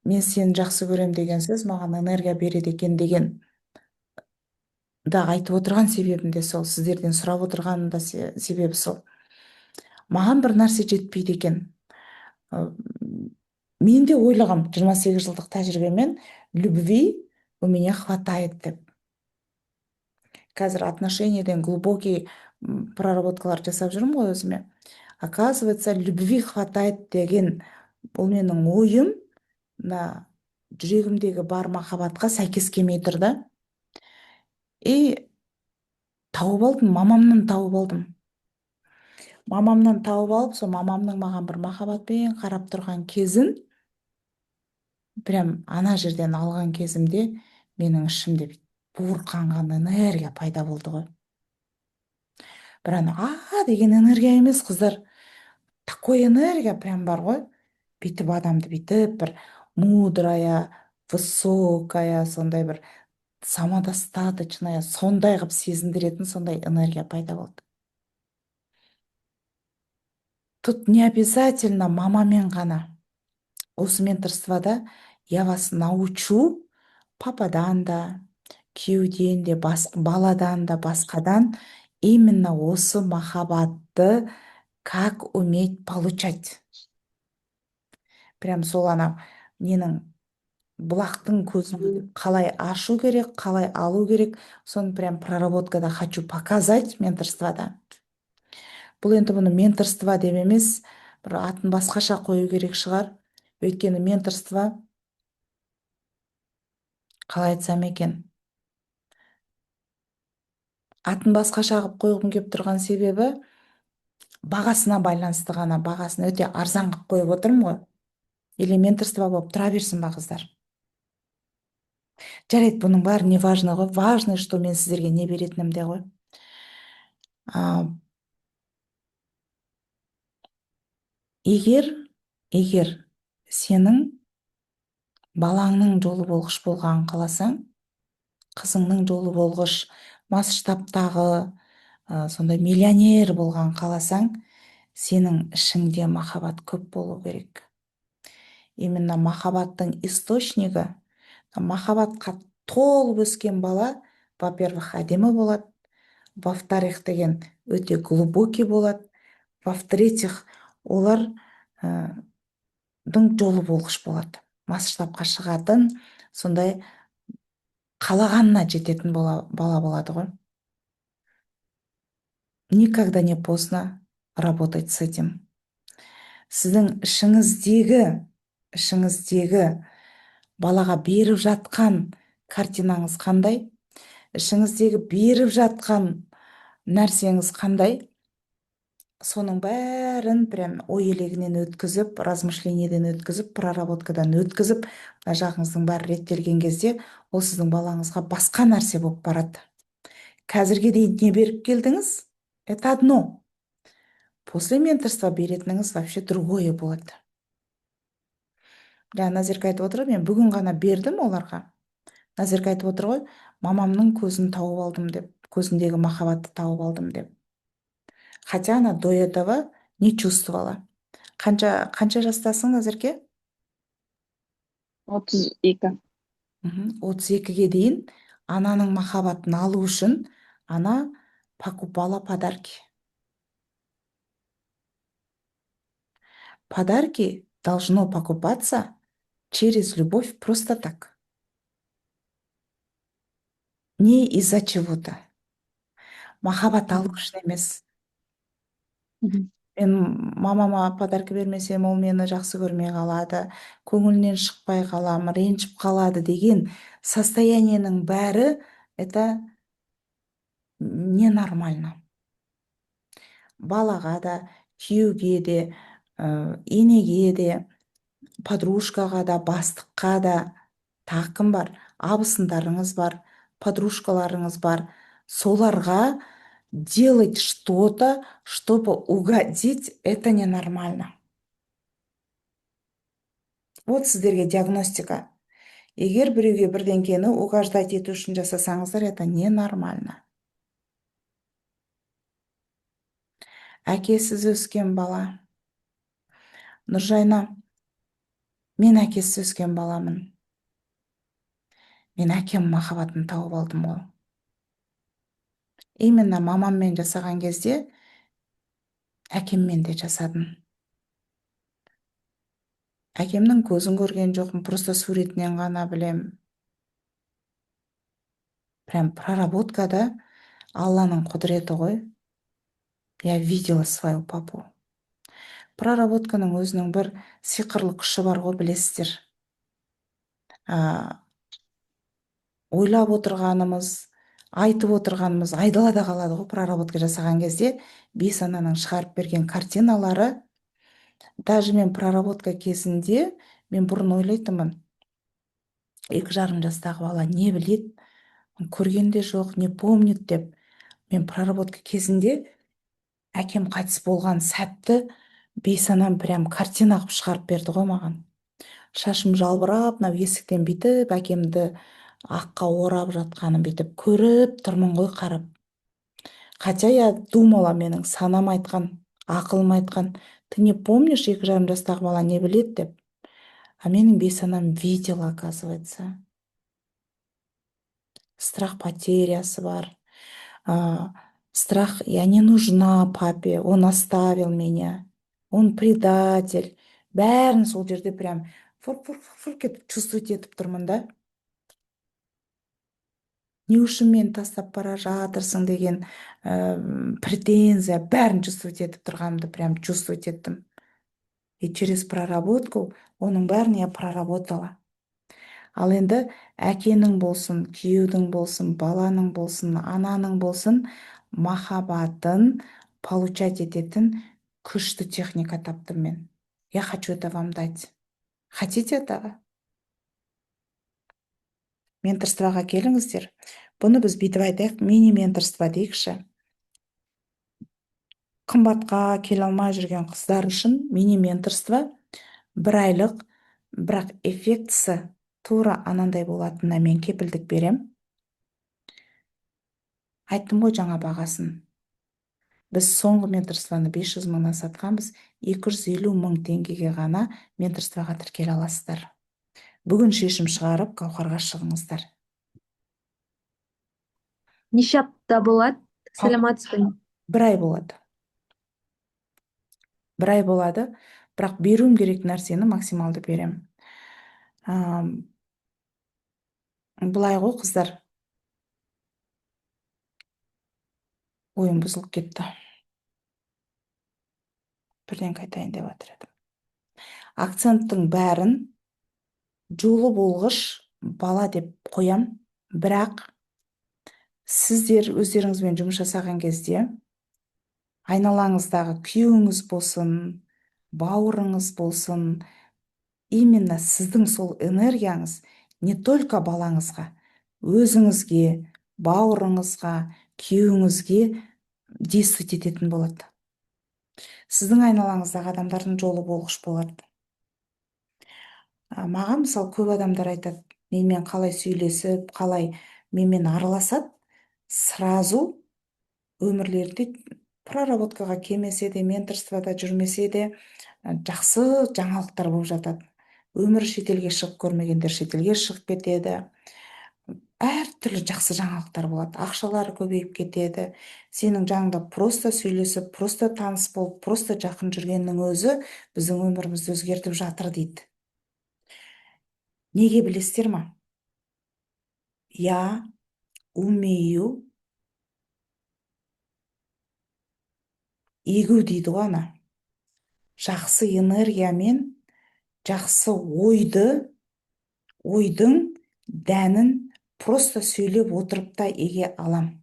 мен сені жақсы көрем деген сөз маған энергия береді екен деген да айтып отырған себебім де сол, сіздерден сұрап отырғаным да себебі сол. Маған бір нәрсе жетпейді екен. Мен де ойлағам 28 жылдық тәжірибемен любви у меня хватает деп. Қазір отношениеден глубокий проработкалар жасап жүрмін ғой өзіме. Оказывается, любви хватает деген бұл менің ойым мына жүрегімдегі бар махаббатқа сәйкес келмей тұр да. И тауып алдым, мамамнан тауып алдым. Мамамнан тауып алып, сол мамамның маған бір махаббатпен қарап тұрған кезін, прям ана жерден алған кезімде менің ішімде буырқанған энергия пайда болды ғой. Бір деген энергия емес, қыздар. Такой энергия прям бар ғой. Бүйтіп адамды бүйтіп бір мудрая, высокая, сондай бір самодостаточная, сондай қылып сезіндіретін сондай энергия пайда болды. Тут не обязательно мамамен ғана. Осы менторствода я вас научу пападан да, күйеуден де, баладан да, басқадан именно осы махаббатты как уметь получать. Прям сол анау ненің бұлақтың көзін қалай ашу керек, қалай алу керек, соны прям проработкада хочу показать менторствода. Бұл енді бұны менторство деп емес, бір атын басқаша қою керек шығар. Өйткені менторство, қалай айтсам екен, атын басқаша қылып қойғым келіп тұрған себебі бағасына байланысты ғана, бағасын өте арзан қылып қойып отырмын ғой. Или менторство болып тұра берсін ба, қыздар? Жарайды, бұның бәрі не важно ғой. Важно, что мен сіздерге не беретінімде ғой. Егер сенің балаңның жолы болғыш болғанын қаласаң, қызыңның жолы болғыш, масштабтағы сондай миллионер болған қаласаң, сенің ішіңде махаббат көп болу керек. Именно махаббаттың источнигі, махаббатқа толып өскен бала, во-первых, әдемі болады, во-вторых, деген өте глубокий болады, во-вторых, олар жолы болғыш болады. Масштабқа шығатын, сондай қалағанына жететін бала болады ғой. Никогда не поздно работать с этим. Сіздің ішіңіздегі балаға беріп жатқан картинаңыз қандай? Ішіңіздегі беріп жатқан нәрсеңіз қандай? Соның бәрін прям ой елегінен өткізіп, размышлениядан өткізіп, проработкадан өткізіп, жағыңыздың бәрі реттелген кезде, ол сіздің балаңызға басқа нәрсе болып барады. Қазірге дейін не беріп келдіңіз? Это одно. После менторства беретініңіз вообще другое болады. Назерка айтып отыр, мен бүгін ғана бердім оларға. Назерка айтып отыр ғой, мамамның көзін тауып алдым деп, көзіндегі махаббатты тауып алдым деп. Хотя она до этого не чувствовала. Қанша жастасың, Назерке? 32. 32-ге дейін ананың махаббатын алу үшін ана покупала подарки. Подарки должно покупаться через любовь просто так. Не из-за чего-то. Махаббат алу үшін емес. Мен мамама подарка бермесем, ол мені жақсы көрмей қалады, көңілінен шықпай қалам, ренжіп қалады деген состояниенің бәрі это ненормально. Балаға да, күйеуге де, енеге де, подружкаға да, бастыққа да, тағы кім бар? Абысындарыңыз бар, подружкаларыңыз бар. Соларға делать что-то, чтобы угодить, это ненормально. Вот сіздерге диагностика. Егер біреуге бірдеңкені угождать ету үшін жасасаңыздар, это ненормально. Әкесіз өскен бала. Нұржайна, мен әкесіз өскен баламын. Мен әкем махаббатын тауып алдым ғой. Именно мамаммен жасаған кезде әкеммен де жасадым. Әкемнің көзін көрген жоқпын, просто суретінен ғана білем. Прям проработкада Алланың құдіреті ғой. Я видела своего папу. Проработканың өзінің бір сиқырлы күші бар ғой, білесіздер. Ойлап отырғанымыз, айтып отырғанымыз айдалада қалады ғой. Проработка жасаған кезде бейсананың шығарып берген картиналары, даже мен проработка кезінде мен бұрын ойлайтынмын, 2,5 жастағы бала не білет, көрген де жоқ, не помнит деп. Мен проработка кезінде әкем қайтыс болған сәтті бейсанам прям картина қылып шығарып берді ғой маған. Шашым жалбырап, мынау есіктен бүйтіп әкемді аққа орап жатқанын бүйтіп көріп тұрмын ғой қарап. Хотя я думала, менің санам айтқан, ақылым айтқан, ты не помнишь, 2,5 жастағы бала не білет деп. А менің бейсанам видела, оказывается. Страх потерясы бар. Страх, я не нужна папе, он оставил меня, он предатель. Бәрін сол жерде прям фыр кетіп чувствовать етіп тұрмын да. Не үшін мені тастап бара жатырсың деген претензия, бәрін чувствовать етіп тұрғанымды прям чувствовать еттім. И через проработку оның бәрін я проработала. Ал енді әкенің болсын, күйеудің болсын, баланың болсын, ананың болсын, махаббатын получать ететін күшті техника таптым мен. Я хочу это вам дать. Хотите этого? Менторствоға келіңіздер. Бұны біз бүйтіп айтайық, мини-менторство дейікші. Қымбатқа келе алмай жүрген қыздар үшін мини-менторство 1 айлық, бірақ эффектісі тура анандай болатынына мен кепілдік берем. Айттым ғой жаңа бағасын. Біз соңғы менторствоны 500 мыңнан сатқанбыз, 250 мың теңгеге ғана менторствоға тіркеле аласыздар. Бүгін шешім шығарып, Гауһарға шығыңыздар. Неше апта болады? Саламатсыз ба? 1 ай болады. 1 ай болады, бірақ беруім керек нәрсені максималды берем. Бұлай ғой қыздар. Ойым бұзылып кетті. Бірден қайтайын деп жатыр едім. Акценттің бәрін жолы болғыш бала деп қоям, бірақ сіздер өздеріңізбен жұмыс жасаған кезде айналаңыздағы күйеуіңіз болсын, бауырыңыз болсын, именно сіздің сол энергияңыз не только балаңызға, өзіңізге, бауырыңызға, күйеуіңізге действовать ететін болады. Сіздің айналаңыздағы адамдардың жолы болғыш болады. Маған мысалы көп адамдар айтады, менімен қалай сөйлесіп, қалай менімен араласады, сразу өмірлерінде проработкаға келмесе де, менторствода жүрмесе де жақсы жаңалықтар болып жатады. Өмір шетелге шығып көрмегендер шетелге шығып кетеді. Әртүрлі жақсы жаңалықтар болады. Ақшалары көбейіп кетеді. Сенің жаныңда просто сөйлесіп, просто таныс болып, просто жақын жүргеннің өзі біздің өмірімізді өзгертіп жатыр дейді. Неге білесіздер ма? Я умею егу дейді ғой ана. Жақсы энергиямен, жақсы ойдың дәнін просто сөйлеп отырып та еге алам.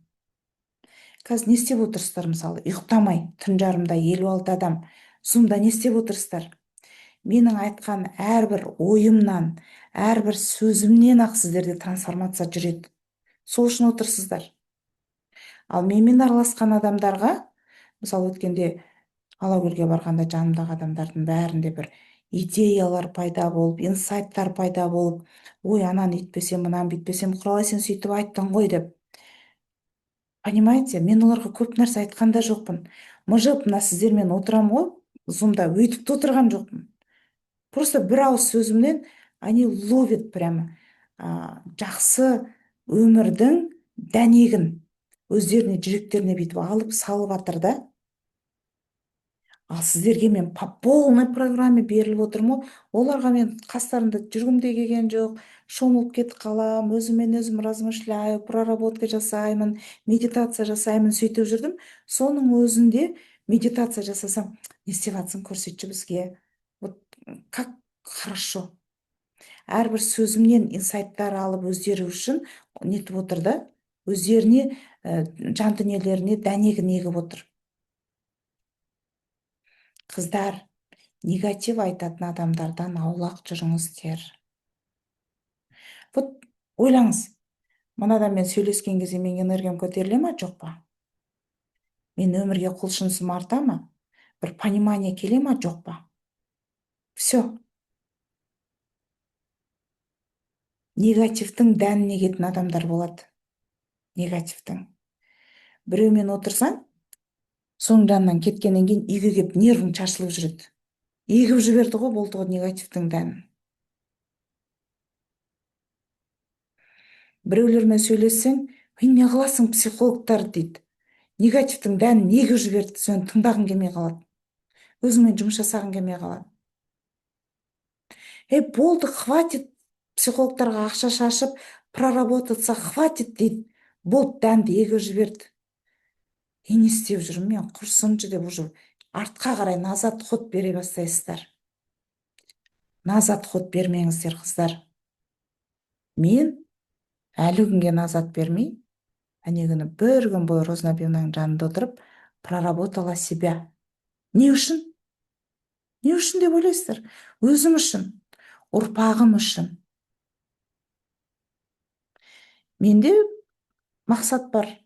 Қазір не істеп отырсыздар мысалы? Ұйықтамай, түн жарымда 56 адам Zoom-да не істеп отырсыздар? Менің айтқан әрбір ойымнан, әрбір сөзімнен ақ сіздерде трансформация жүреді. Сол үшін отырсыздар. Ал менімен араласқан адамдарға, мысалы өткенде Алакөлге барғанда жанымдағы адамдардың бәрінде бір идеялар пайда болып, инсайттар пайда болып, ой, ананы етпесем, мынаны бүйтпесем, құралай сен сөйтіп айттың ғой деп. Понимаете, мен оларға көп нәрсе айтқан да жоқпын. Мыжып, мына сіздермен отырам ғой, Zoom-да өйтіп те отырған жоқпын. Просто бір ауыз сөзімнен они ловят прямо жақсы өмірдің дәнегін өздеріне жүректеріне бүйтіп алып салып жатыр да. Ал сіздерге мен по полной программе беріліп отырмын. Оларға мен қастарында жүргім де келген жоқ, шомылып кетіп қалам, өзіммен өзім размышляю, проработка жасаймын, медитация жасаймын, сөйтіп жүрдім. Соның өзінде медитация жасасам, не істеп жатсың, көрсетші бізге. Вот как хорошо. Әрбір сөзімнен инсайттар алып өздері үшін нетіп отыр да, өздеріне жан дүниелеріне дәнегін егіп отыр. Қыздар, негатив айтатын адамдардан аулақ жүріңіздер. Вот ойлаңыз, мына адаммен сөйлескен кезде менің энергиям көтеріле ма, жоқ па? Мен өмірге құлшынысым арта ма? Бір понимание келе ма, жоқ па? Все. Негативтің дәніне кететін адамдар болады. Негативтің. Біреумен отырсаң, соның жанынан кеткеннен кейін үйге келіп нервің шашылып жүреді. Егіп жіберді ғой, болды ғой негативтің дәнін. Біреулермен сөйлессең, не қыласың психологтар дейді. Негативтің дәнін егіп жіберді, сені тыңдағың келмей қалады. Өзіңмен жұмыс жасағың келмей қалады. Болды, хватит, психологтарға ақша шашып, проработаться, хватит дейді. Болды, дәнді егіп жіберді. Не істеп жүрмін мен, құрсыншы деп уже артқа қарай назад ход бере бастайсыздар. Назад ход бермеңіздер, қыздар. Мен әлі күнге назад бермей, әне күні бір күн бойы Рознабиевнаның жанында отырып, проработала себя. Не үшін? Не үшін деп ойлайсыздар? Өзім үшін, ұрпағым үшін. Менде мақсат бар.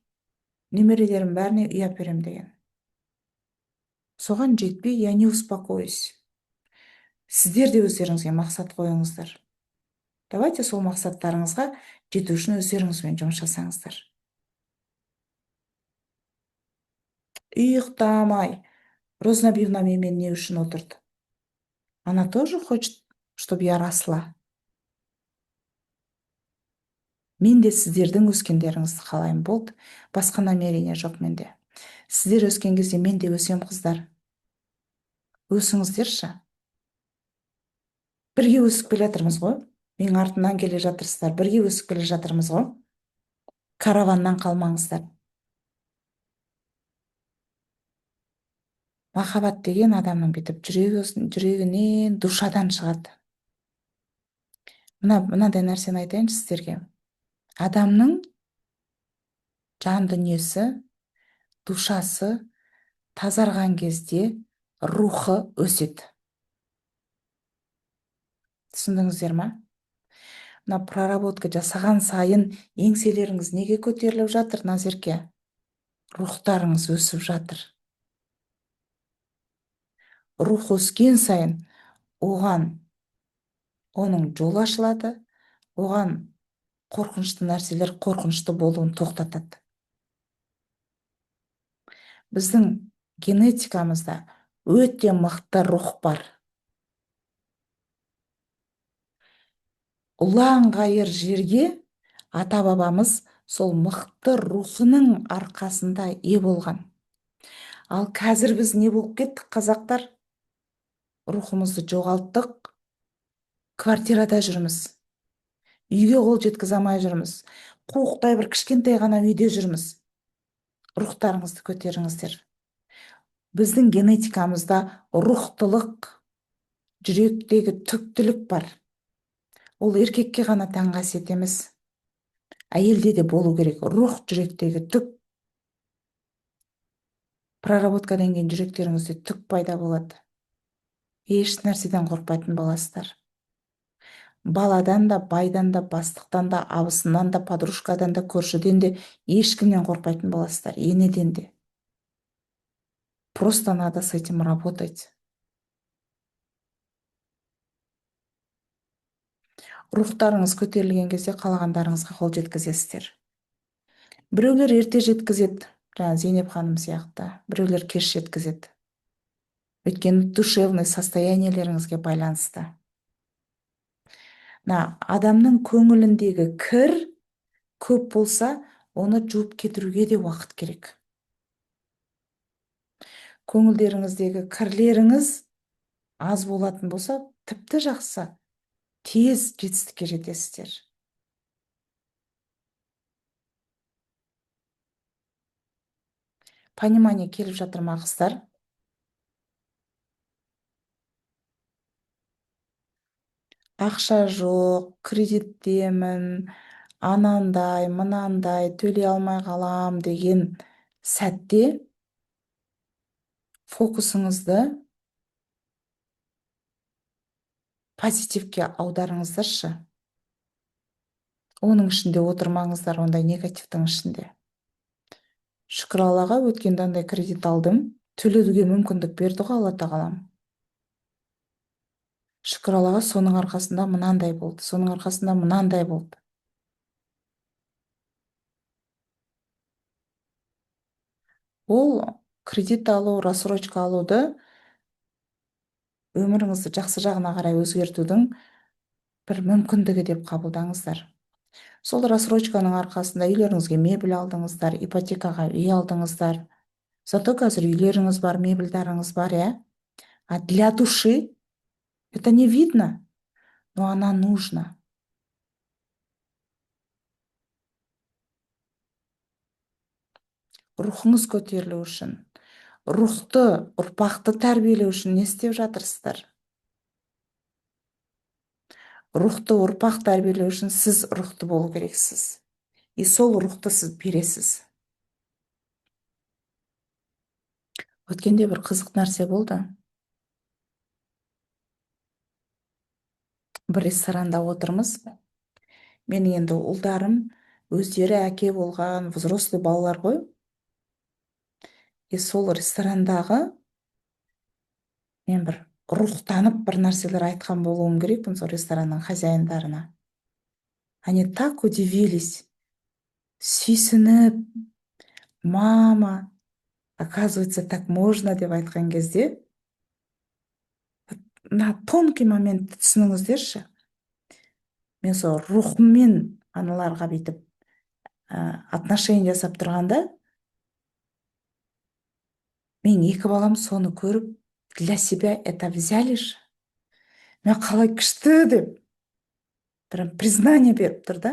Немерелерім бәріне үй әперем деген. Соған жетпей, я не успокоюсь. Сіздер де өздеріңізге мақсат қойыңыздар. Давайте сол мақсаттарыңызға жету үшін өздеріңізбен жұмыс жасаңыздар. Ұйықтамай, Рознабиевна менімен не үшін отырды? Она тоже хочет, чтобы я росла. Мен де сіздердің өскендеріңізді қалаймын, болды. Басқа намерение жоқ менде. Сіздер өскен кезде мен де өсем, қыздар. Өсіңіздерші. Бірге өсіп келе жатырмыз ғой. Менің артымнан келе жатырсыздар. Бірге өсіп келе жатырмыз ғой. Караваннан қалмаңыздар. Махаббат деген адамның бүйтіп жүрегінен, душадан шығады. Мынандай нәрсені айтайыншы сіздерге. Адамның жан дүниесі, душасы тазарған кезде рухы өседі. Түсіндіңіздер ма? Мына проработка жасаған сайын еңселеріңіз неге көтеріліп жатыр, Назерке? Рухтарыңыз өсіп жатыр. Рух өскен сайын оның жолы ашылады, оған қорқынышты нәрселер қорқынышты болуын тоқтатады. Біздің генетикамызда өте мықты рух бар. Ұлан ғайыр жерге ата-бабамыз сол мықты рухының арқасында ие болған. Ал қазір біз не болып кеттік, қазақтар? Рухымызды жоғалттық, квартирада жүрміз. Үйге қол жеткізе алмай жүрміз. Қуықтай бір кішкентай ғана үйде жүрміз. Рухтарыңызды көтеріңіздер. Біздің генетикамызда рухтылық, жүректегі түктілік бар. Ол еркекке ғана тән қасиет емес. Әйелде де болу керек. Рух, жүректегі түк. Проработкадан кейін жүректеріңізде түк пайда болады. Еш нәрседен қорқпайтын боласыздар. Баладан да, байдан да, бастықтан да, абысынан да, подружкадан да, көршіден де ешкімнен қорқпайтын боласыздар. Енеден де. Просто надо с этим работать. Рухтарыңыз көтерілген кезде қалағандарыңызға қол жеткізесіздер. Біреулер ерте жеткізеді, жаңа Зейнеп ханым сияқты, біреулер кеш жеткізеді. Өйткені душевный состояниелеріңізге байланысты. Адамның көңіліндегі кір көп болса, оны жуып кетіруге де уақыт керек. Көңілдеріңіздегі кірлеріңіз аз болатын болса, тіпті жақсы, тез жетістікке жетесіздер. Понимание келіп жатыр ма қыздар? Ақша жоқ, кредиттемін, анандай, мынандай, төлей алмай қалам деген сәтте фокусыңызды позитивке аударыңыздаршы. Оның ішінде отырмаңыздар, ондай негативтің ішінде. Шүкір Аллаға, өткенде андай кредит алдым, төлеуге мүмкіндік берді ғой Алла тағалам. Шүкір Аллаға, соның арқасында мынандай болды, соның арқасында мынандай болды. Ол кредит алу, рассрочка алуды өміріңізді жақсы жағына қарай өзгертудің бір мүмкіндігі деп қабылдаңыздар. Сол рассрочканың арқасында үйлеріңізге мебель алдыңыздар, ипотекаға үй алдыңыздар. Зато қазір үйлеріңіз бар, мебельдарыңыз бар, я? А для души это не видно, но она нужна. Рухыңыз көтерілу үшін, рухты, ұрпақты тәрбиелеу үшін не істеп жатырсыздар? Рухты ұрпақ тәрбиелеу үшін сіз рухты болу керексіз. И сол рухты сіз бересіз. Өткенде бір қызық нәрсе болды. Бір ресторанда отырмыз. Мен енді ұлдарым өздері әке болған взрослый балалар ғой. И сол ресторандағы мен бір рухтанып бір нәрселер айтқан болуым керекпін сол ресторанның хозяиндарына. Они так удивились, сүйсініп, мама, оказывается, так можно деп айтқан кезде, на тонкий момент түсініңіздерші. Мен сол рухыммен аналарға бүйтіп отношение жасап тұрғанда, мен екі балам соны көріп, для себя это взяли же. Мен қалай күшті деп, прям признание беріп тұр да.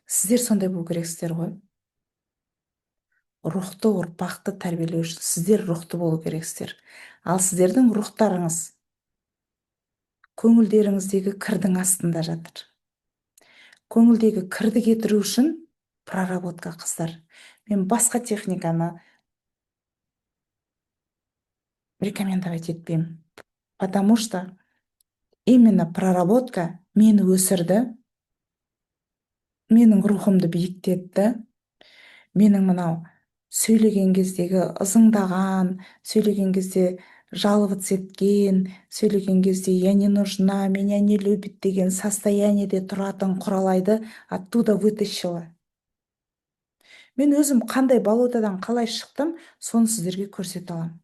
Сіздер сондай болу керексіздер ғой. Рухты, ұрпақты тәрбиелеу үшін сіздер рухты болу керексіздер. Ал сіздердің рухтарыңыз көңілдеріңіздегі кірдің астында жатыр. Көңілдегі кірді кетіру үшін проработка, қыздар. Мен басқа техниканы рекомендовать етпеймін. Потому что именно проработка мені өсірді, менің рухымды биіктетті, менің мынау сөйлеген кездегі ызыңдаған, сөйлеген кезде жаловаться еткен, сөйлеген кезде я не нужна, меня не любит деген состояниеде тұратын Құралайды оттуда вытащила. Мен өзім қандай болотадан қалай шықтым, соны сіздерге көрсете аламын.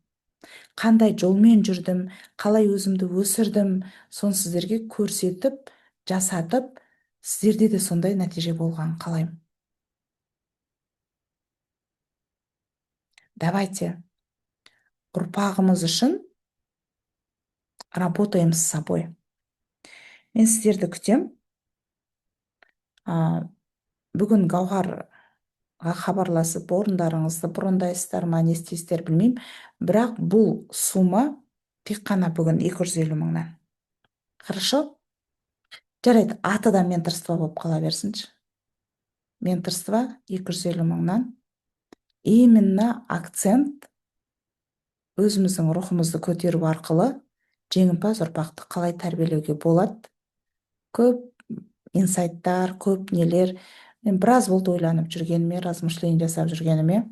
Қандай жолмен жүрдім, қалай өзімді өсірдім, соны сіздерге көрсетіп, жасатып, сіздерде де сондай нәтиже болған қалаймын. Давайте ұрпағымыз үшін работаем с собой. Мен сіздерді күтем. Бүгін Гауһарға хабарласып, орындарыңызды брондайсыздар ма, не істейсіздер білмеймін. Бірақ бұл сума тек қана бүгін 250 мыңнан. Хорошо? Жарайды, атыда менторство болып қала берсінші. Менторство 250 мыңнан. Именно акцент өзіміздің рухымызды көтеру арқылы жеңімпаз ұрпақты қалай тәрбиелеуге болады. Көп инсайттар, көп нелер. Мен біраз болды ойланып жүргеніме, размышление жасап жүргеніме.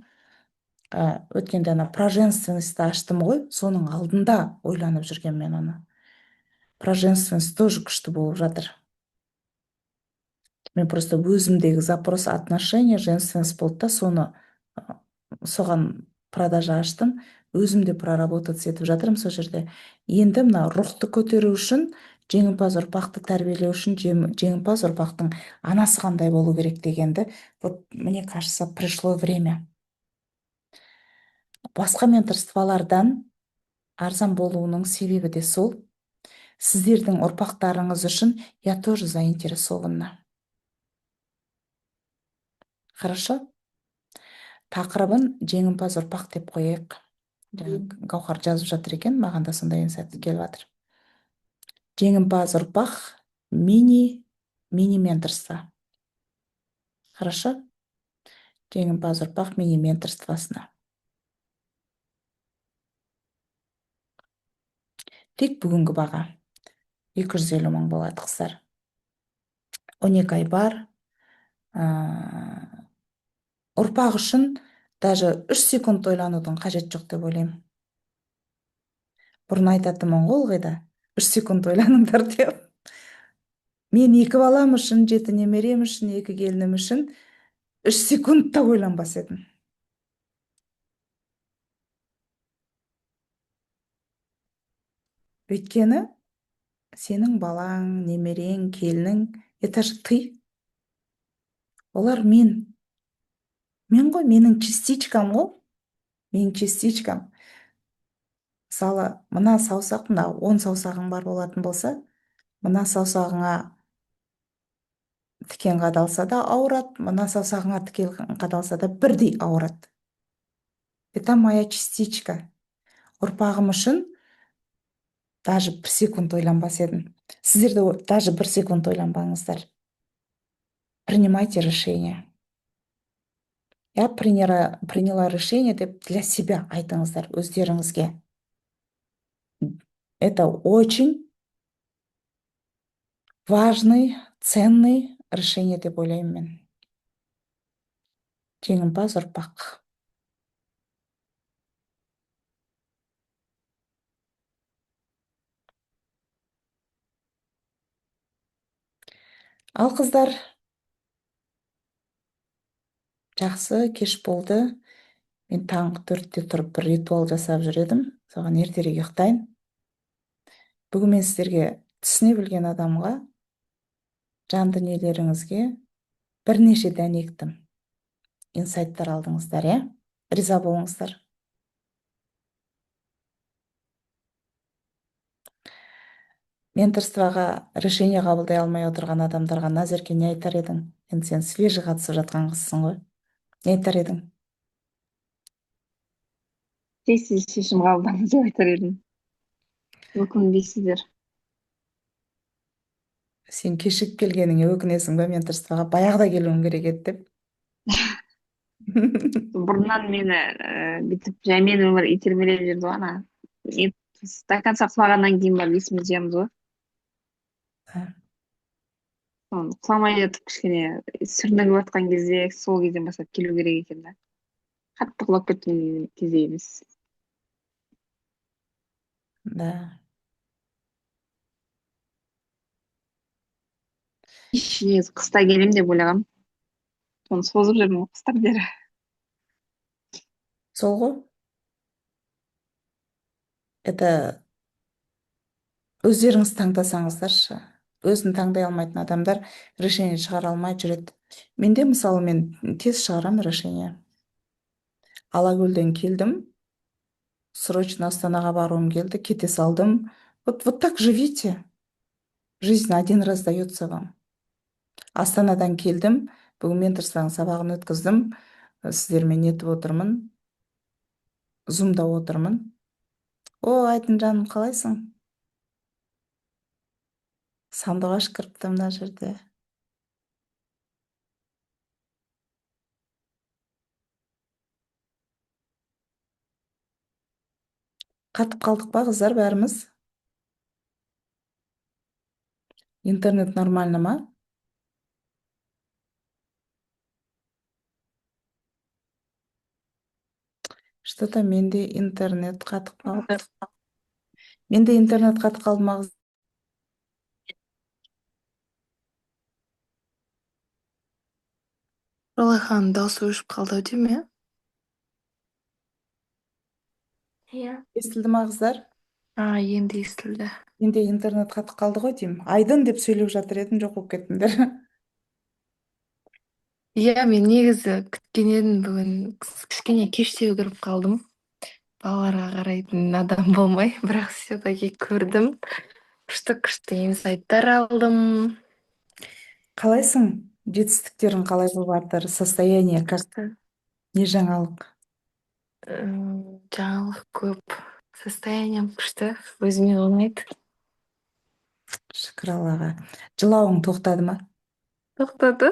Өткенде про женственность аштым ғой, соның алдында ойланып жүрген мен оны. Про женственность тоже күшті болып жатыр. Мен просто өзімдегі запрос отношения, женственность болды да, соны соған продажа аштым. Өзімде проработать етіп жатырмын сол жерде. Енді мына рухты көтеру үшін, жеңімпаз ұрпақты тәрбиелеу үшін, жеңімпаз ұрпақтың анасы қандай болу керек дегенді, вот мне кажется, пришло время. Басқа менторстволардан арзан болуының себебі де сол. Сіздердің ұрпақтарыңыз үшін я тоже заинтересована. Хорошо? Тақырыбын жеңімпаз ұрпақ деп қояйық. Гаухар жазып жатыр екен, маған да сондай инсайт келіп жатыр. Жеңімпаз ұрпақ мини менторство. Хорошо? Жеңімпаз ұрпақ мини менторствосына. Тек бүгінгі баға 250 мың болады, қыздар. 12 ай бар. Ұрпақ үшін даже 3 секунд ойланудың қажет жоқ деп ойлаймын. Бұрын айтатынмын ғой ылғи да 3 секунд ойланыңдар деп. Мен 2 балам үшін, 7 немерем үшін, 2 келінім үшін 3 секундта ойланбас едім. Өйткені сенің балаң, немерең, келінің, это же ты. Олар мен ғой, менің частичкам ғой. Менің частичкам. Мысалы, мына саусақ, мына 10 саусағың бар болатын болса, мына саусағыңа тікен қадалса да ауырады, мына саусағыңа тікен қадалса да бірдей ауырады. Это моя частичка. Ұрпағым үшін даже 1 секунд ойланбас едім. Сіздер де даже 1 секунд ойланбаңыздар. Принимайте решение. Я приняла решение деп для себя айтыңыздар өздеріңізге. Это очень важный, ценный решение деп ойлаймын мен. Жеңімпаз ұрпақ. Ал қыздар, жақсы кеш болды. Мен таңғы 4-те тұрып бір ритуал жасап жүредім. Соған ертерек ұйықтайын. Бүгін мен сіздерге түсіне білген адамға, жан дүниелеріңізге бірнеше дән ектім. Инсайттар алдыңыздар, иә? Риза болыңыздар. Менторствоға решение қабылдай алмай отырған адамдарға Назерке не айтар едің? Енді сен свежий қатысып жатқан қызсың ғой. Не айтар едің? Тез шешім қабылдаңыз деп айтар едім. Өкінбейсіздер. Сен кешігіп келгеніңе өкінесің бе менторствоға? Баяғыда келуің керек еді деп. Бұрыннан мені бүйтіп жаймен өмір итермелеп жүрді ғой ана. До конца құлағаннан кейін барып есіме жиямыз ғой. Құламай жатып кішкене сүрінігіп жатқан кезде сол кезден бастап келу керек екен да. Қатты құлап кеткен кезде емес. Да. Негізі қыста келем деп ойлағам. Соны созып жүрмін қыстан бері. Сол ғой. Это өздеріңіз таңдасаңыздаршы. Өзін таңдай алмайтын адамдар решение шығара алмай жүреді. Менде мысалы мен тез шығарам решение. Алакөлден келдім. Срочно Астанаға баруым келді, кете салдым. Вот так живите. Жизнь один раз дается вам. Астанадан келдім. Бүгін менторствоның сабағын өткіздім. Сіздермен нетіп отырмын. Зумда отырмын. О, Айдын жаным, қалайсың? Сандуғаш кіріпті мына жерде. Қатып қалдық па, қыздар, бәріміз? Интернет нормально ма? Что-то менде интернет қатып қалды. Менде интернет қатып қалды ма? Ролайхан дауысы өшіп қалды ау дейме? Иә. Естілді ма, қыздар? Енді естілді. Менде интернет қатып қалды ғой деймін. Айдын деп сөйлеп жатыр едім, жоқ болып кеттіңдер. Иә, мен негізі күткен едім, бүгін кішкене кештеу кіріп қалдым. Балаларға қарайтын адам болмай, бірақ все-таки көрдім. Күшті инсайттар алдым. Қалайсың? Жетістіктерің қалай болып жатыр? Состояние как? Не жаңалық? Жаңалық көп. Состоянием күшті. Өзіме ұнайды. Шүкір Аллаға. Жылауың тоқтады ма? Тоқтады.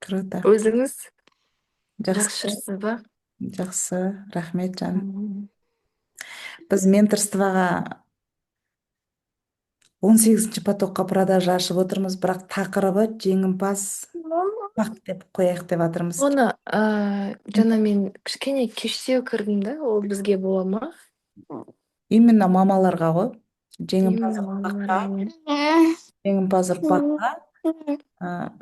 Круто. Өзіңіз жақсы Жақсы, жүрсіз ба? жақсы. Рахмет жаным. М. Біз менторствоға 18-ші потокқа продажа ашып отырмыз, бірақ тақырыбы жеңімпаз бақ деп қояйық деп жатырмыз. Оны жаңа мен кішкене кештеу кірдім да, ол бізге бола ма? Именно мамаларға ғой. Жеңімпаз Именно ұрпаққа, мамаларға. жеңімпаз ұрпаққа,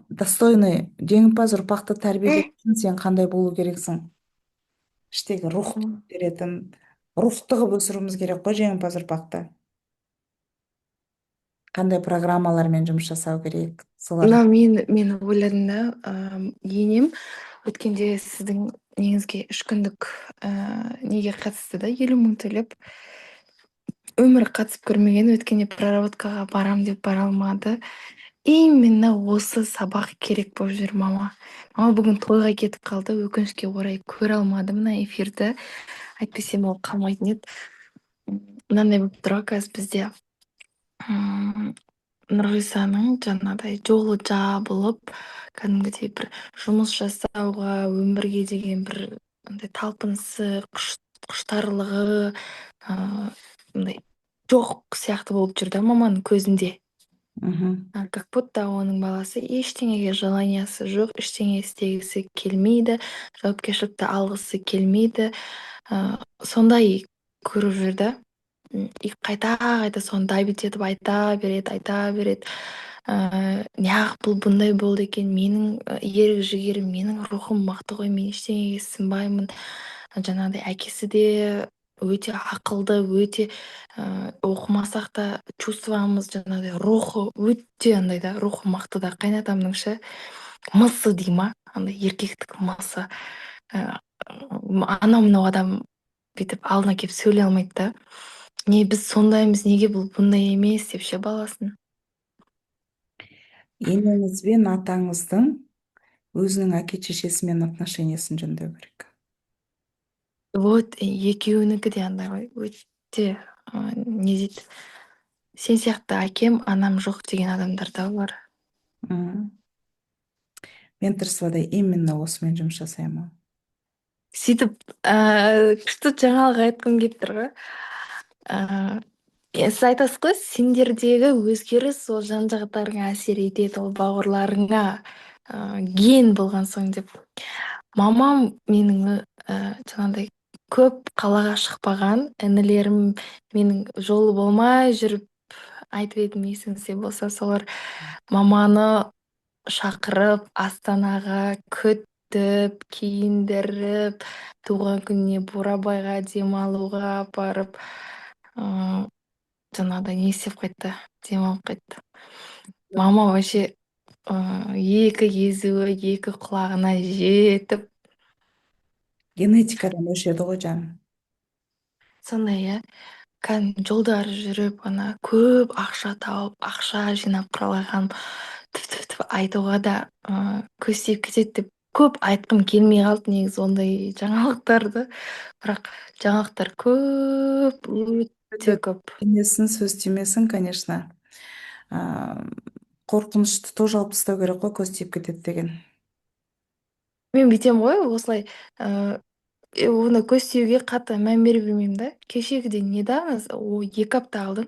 достойный жеңімпаз ұрпақты тәрбиелеу үшін сен қандай болу керексің? Іштегі рухты беретін, рухты қылып өсіруіміз керек қой жеңімпаз ұрпақты. Қандай программалармен жұмыс жасау керек? Солар. Мына мен ойладым да, енем өткенде сіздің неңізге 3 күндік неге қатысты да 50 мың төлеп өмірі қатысып көрмеген, өткенде проработкаға барам деп бара алмады. Именно осы сабақ керек болып жүр мама. Мама бүгін тойға кетіп қалды, өкінішке орай көре алмады мына эфирді. Әйтпесем ол қалмайтын еді. Мынандай болып тұр ғой қазір бізде. Нұрғисаның жаңағыдай жолы жабылып, кәдімгідей бір жұмыс жасауға, өмірге деген бір андай талпынысы, құштарлығы андай жоқ сияқты болып жүр да маманың көзінде. Как будто оның баласы ештеңеге желаниясы жоқ, ештеңе істегісі келмейді, жауапкершілікті алғысы келмейді. Сондай көріп жүр да. И қайта соны бит етіп айта береді. Неғып бұл бұндай болды екен, менің ерік жігерім, менің рухым мықты ғой, мен ештеңеге сынбаймын. Жаңағыдай әкесі де өте ақылды, өте оқымасақ та чувствамыз, жаңағыдай рухы өте андай да, рухы мықты да. Қайнатамның ше мысы дей ма, андай еркектік мысы. Анау мынау адам бүйтіп алдына келіп сөйлей алмайды да. Не біз сондаймыз, неге бұл бұндай емес деп ше баласын. Енеңіз бен атаңыздың өзінің әке шешесімен отношениясын жөндеу керек. Вот екеуінікі де андай ғой, өте не дейді, сен сияқты әкем, анам жоқ деген адамдар да бар. Менторствода именно осымен жұмыс жасаймын. Сөйтіп күшті жаңалық айтқым келіп тұр ғой. Сіз айтасыз ғой, сендердегі өзгеріс ол жан-жақтарыңа әсер етеді, ол бауырларыңа ген болған соң деп. Мамам менің жаңағыдай көп қалаға шықпаған, інілерім менің жолы болмай жүріп айтып едім, есіңізде болса, солар маманы шақырып Астанаға күтіп, киіндіріп, туған күніне Бурабайға демалуға апарып, жаңағыдай не істеп қайтты, демалып қайтты. Мама вообще екі езуі екі құлағына жетіп. Генетикадан өшеді ғой жаным. Сондай, иә. Кәдімгі жолдар жүріп, ана көп ақша тауып, ақша жинап құралаған айтуға да көз тиіп кетеді деп көп айтқым келмей қалды негізі ондай жаңалықтарды. Бірақ жаңалықтар көп, өте көп. Сөз тимесін, конечно. Қорқынышты тоже алып тастау керек қой, көз тиіп кетеді деген. Мен бүйтем ғой, осылай оны көз тиюге қатты мән бере бермеймін да. Кешегіден недавно, 2 апта алдын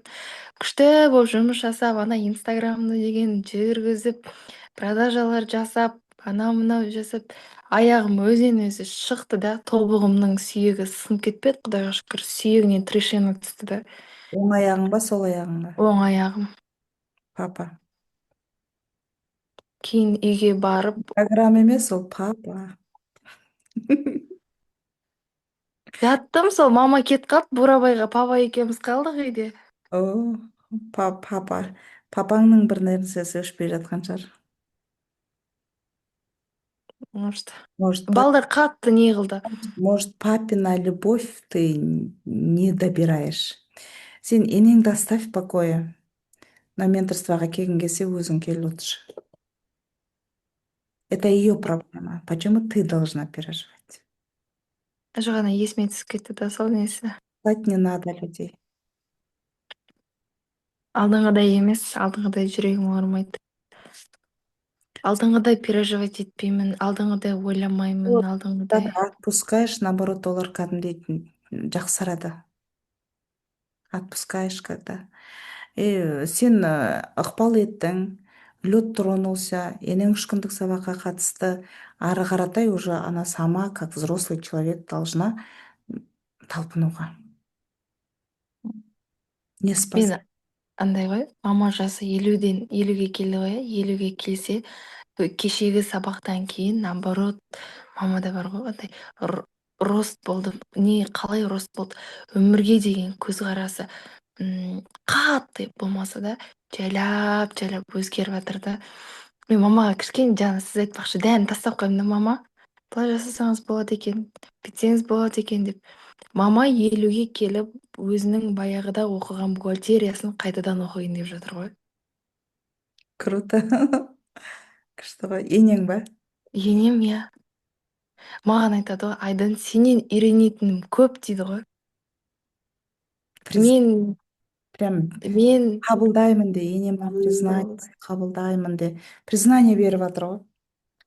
күшті болып жұмыс жасап, ана инстаграмды деген жүргізіп, продажалар жасап, анау мынау жасап, аяғым өзінен өзі шықты да, тобығымның сүйегі сынып кетпеді, құдайға шүкір, сүйегінен трещина түсті да. Оң аяғың ба, сол аяғың ба? Оң аяғым. Папа. Кейін үйге барып, Инстаграм емес, ол папа. жаттым, сол мама кетіп қалды, Бурабайға папа екеуміз қалдық үйде. О, папа. Папаңның бір нәрсесі өшпей жатқан шығар. Балдар қатты не қылды. Может, папина любовь ты не добираешь. Сен енеңді оставь в покое. на менторствоға келгің келсе өзің келіп отыршы. Это ее проблема. Почему ты должна переживать? Ғана есіме түсіп кетті да сол несі. Знать не надо людей. Алдыңғыдай емес, алдыңғыдай жүрегім ауырмайды. Алдыңғыдай переживать етпеймін, алдыңғыдай ойламаймын, Вот, алдыңғыдай. когда отпускаешь, наоборот, олар кәдімгідей жақсарады. Отпускаешь, когда. Сен ықпал еттің, лед тронулся, енең 3 күндік сабаққа қатысты. Ары қаратай уже она сама, как взрослый человек, должна талпынуға. Не спас. Мен андай ғой, мама жасы 50-ден 50-ге келді ғой, 50-ге келсе, кешегі сабақтан кейін, наоборот, мамада бар ғой, андай рост болды. Қалай рост болды? Өмірге деген көзқарасы қатты болмаса да, жайлап өзгеріп жатыр да. Мен мамаға кішкене жаңа сіз айтпақшы, дән тастап қойдым да, мама, былай жасасаңыз болады екен, бүйтсеңіз болады екен деп. Мама 50-ге келіп, өзінің баяғыда оқыған бухгалтериясын қайтадан оқиын деп жатыр ғой. Круто. Күшті ғой. Енең ба? Енем, иә. Маған айтады ғой, Айдан, сенен үйренетінім көп дейді ғой. Прям Мен қабылдаймын де, енемнің признание қабылдаймын де. Признание беріп жатыр ғой.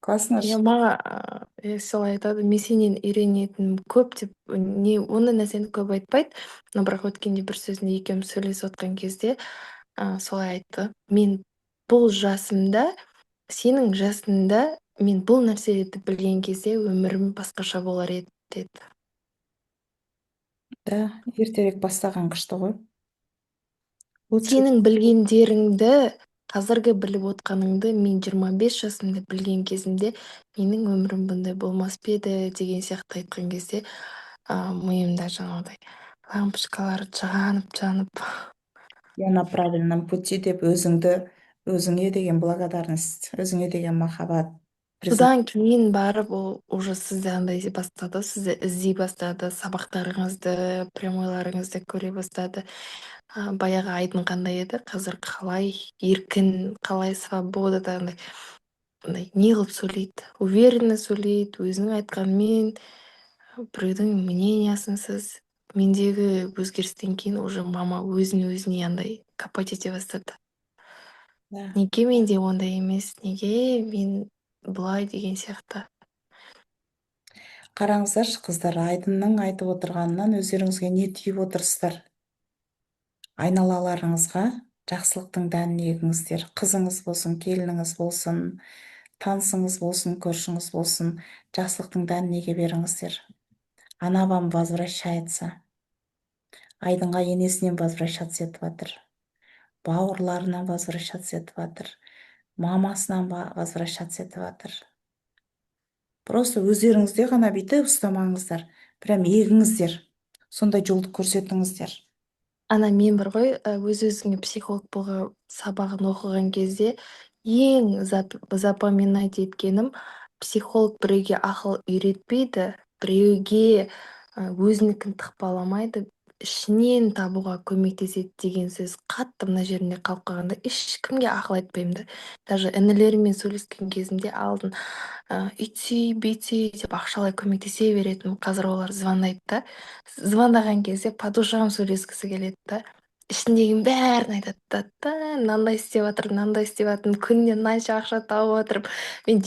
Классно Я ж. маған солай айтады, мен сенен үйренетінім көп деп, оны нәрсені көп айтпайды, но бірақ өткенде бір сөзінде екеуміз сөйлесіп отқан кезде солай айтты. Мен бұл жасымда, сенің жасында мен бұл нәрселерді білген кезде өмірім басқаша болар еді деді. Да, ертерек бастаған күшті ғой. Сенің білгендеріңді, қазіргі біліп отқаныңды мен 25 жасымда білген кезімде менің өмірім бұндай болмас па еді деген сияқты айтқан кезде миымда жаңағыдай лампочкалар жанып. Я на правильном пути деп өзіңе деген благодарность, өзіңе деген махаббат. Содан кейін барып ол уже сізді андай бастады, сізді іздей бастады, сабақтарыңызды, прямойларыңызды көре бастады. Баяғы Айдын қандай еді, қазір қалай еркін, қалай свободада, андай не қылып сөйлейді, уверенно сөйлейді, өзінің айтқанымен, біреудің мнениясынсыз. Мендегі өзгерістен кейін уже мама өзіне андай копать ете бастады. Неге менде ондай емес, неге мен былай деген сияқты. Қараңыздаршы қыздар, Айдынның айтып отырғанынан өздеріңізге не түйіп отырсыздар? Айналаларыңызға жақсылықтың дәнін егіңіздер. Қызыңыз болсын, келініңіз болсын, танысыңыз болсын, көршіңіз болсын, жақсылықтың дәнін еге беріңіздер. Она вам возвращается. Айдынға енесінен возвращаться етіп жатыр. Бауырларынан возвращаться етіп жатыр. Мамасынан возвращаться етіп жатыр. Просто өздеріңізде ғана бүйтіп ұстамаңыздар. Прям егіңіздер. Сондай жолды көрсетіңіздер. Мен бар ғой, өз-өзіңе психолог болған сабағын оқыған кезде ең запоминать еткенім, психолог біреуге ақыл үйретпейді, біреуге өзінікін тықпаламайды, ішінен табуға көмектеседі деген сөз қатты мына жерінде қалып қалғанда, ешкімге ақыл айтпаймын да. Даже інілеріммен сөйлескен кезімде алдын үйтсей, бүйтсей деп ақшалай көмектесе беретін. Қазір олар звондайды да. Звондаған кезде подушам сөйлескісі келеді да. Ішіндегінің бәрін айтады да, мынандай істеп жатырмын, күніне мынанша ақша тауып жатырмын, мен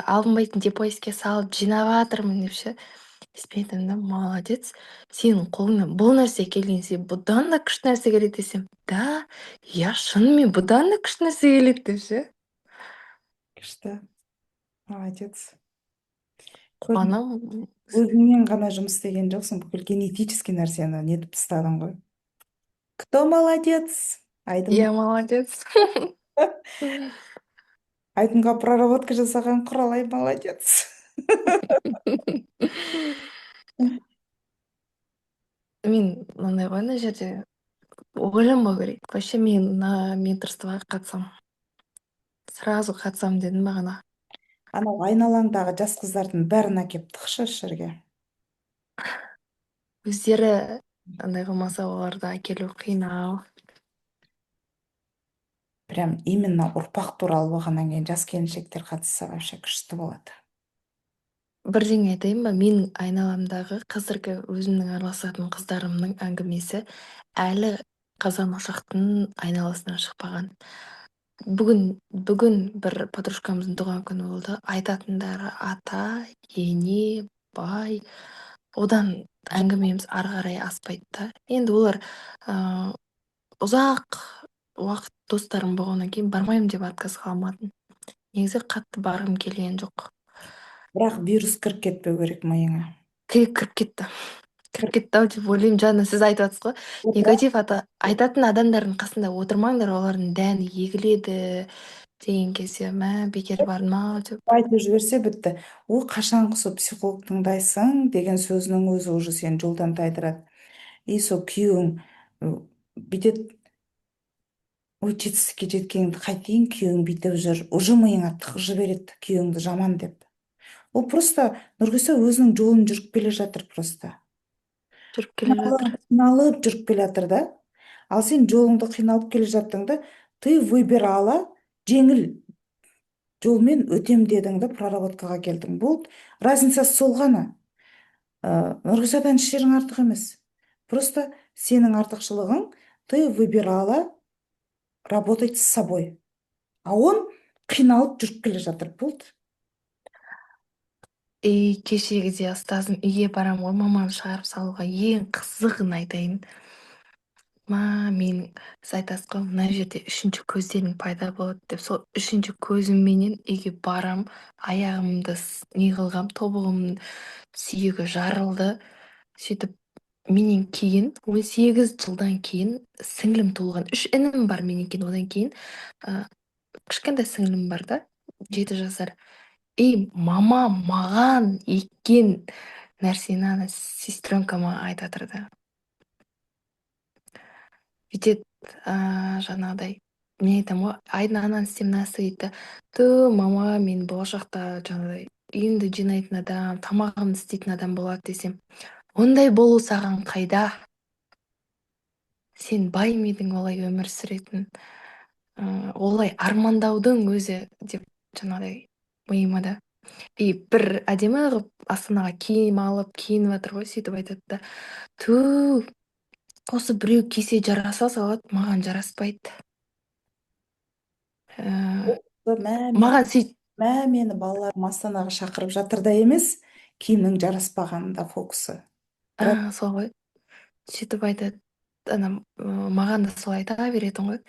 алынбайтын депозитке салып жинап жатырмын деп ше. Мен айтамын да, молодец, сенің қолыңнан бұл нәрсе келген, сен бұдан да күшті нәрсе келеді десем, да, я шынымен бұдан да күшті нәрсе келеді деп ше. Күшті. Молодец. Қуанам. Өзіңмен ғана жұмыс істеген жоқсың, бүкіл генетический нәрсені нетіп тастадың ғой. Кто молодец? Айдын. Я молодец. Айдынға проработка жасаған Құралай молодец. Мен мынандай ғой, мына жерде ойланбау керек. Вообще мен мына менторствоға қатысам. Сразу қатысам дедім бағана. Анау айналаңдағы жас қыздардың бәрін әкеп тықшы жерге. Өздері андай қылмаса оларды әкелу қиынау. прям именно ұрпақ туралы болғаннан кейін жас келіншектер қатысса вообще күшті болады. Бірдеңе айтайын ба? Менің айналамдағы қазіргі өзімнің араласатын қыздарымның әңгімесі әлі қазан ошақтың айналасынан шықпаған. Бүгін бір подружкамыздың туған күні болды. Айтатындары ата, ене, бай. Одан әңгімеміз ары қарай аспайды да. Енді олар ұзақ уақыт достарым болғаннан кейін бармаймын деп отказ қалмадым. Негізі қатты барғым келген жоқ. Бірақ вирус кіріп кетпеу керек миыңа. Кіріп кетті. Кіріп кетті ау деп ойлаймын. Жаңа сіз айтып жатсыз ғой. Негатив айтатын адамдардың қасында отырмаңдар, олардың дәні егіледі деген кезде бекер бардым ау деп. Айтып жіберсе бітті. Ол қашан құсы психолог тыңдайсың деген сөзінің өзі уже сені жолдан тайдырады. И сол күйеуің бүйтеді, ой жетістікке жеткеніңді қайтейін, күйеуің бүйтіп жүр, уже миыңа тығып жібереді күйеуіңді жаман деп. Ол просто Нұрғиса өзінің жолын жүріп келе жатыр просто. Жүріп келе жатыр. Қиналып жүріп келе жатыр да. Ал сен жолыңды қиналып келе жаттыңды, ты выбирала жеңіл жолмен өтем дедіңді, проработкаға келдің. Бұл разницасы сол ғана. Нұрғисадан еш жерің артық емес. Просто сенің артықшылығың, ты выбирала работать с собой. А он қиналып жүріп келе жатыр. Болды. Кешегіде ұстазым үйге барам ғой, маманы шығарып салуға. Ең қызығын айтайын. Мен сіз айтасыз ғой, мына жерде үшінші көздерің пайда болады деп. Сол үшінші көзімменен үйге барам, аяғымды не қылғам, тобығымның сүйегі жарылды. Сөйтіп менен кейін 18 жылдан кейін сіңлім туылған. 3 інім бар менен кейін. Одан кейін кішкентай сіңлім бар да, 7 жасар. Мама маған еккен нәрсені ана сестренкама айтып жатыр. Бүйтеді, жаңағыдай, мен айтамын ғой, айдын ананы істе, мынаны істе дейді. Мама, мен болашақта жаңағыдай үйімді жинайтын адам, тамағымды істейтін адам болады десем, ондай болу саған қайда? Сен бай мидің олай өмір сүретін, олай армандаудың өзі деп жаңағыдай миыма да. Бір әдемі қылып Астанаға киім алып, киініп жатыр ғой, сөйтіп айтады да, осы біреу кисе жараса салады, маған жараспайды. Маған сөйт. Мені балаларым Астанаға шақырып жатыр да емес, киімнің жараспағанында фокусы. Сол ғой. Сөйтіп айтады, маған да солай айта беретін ғой.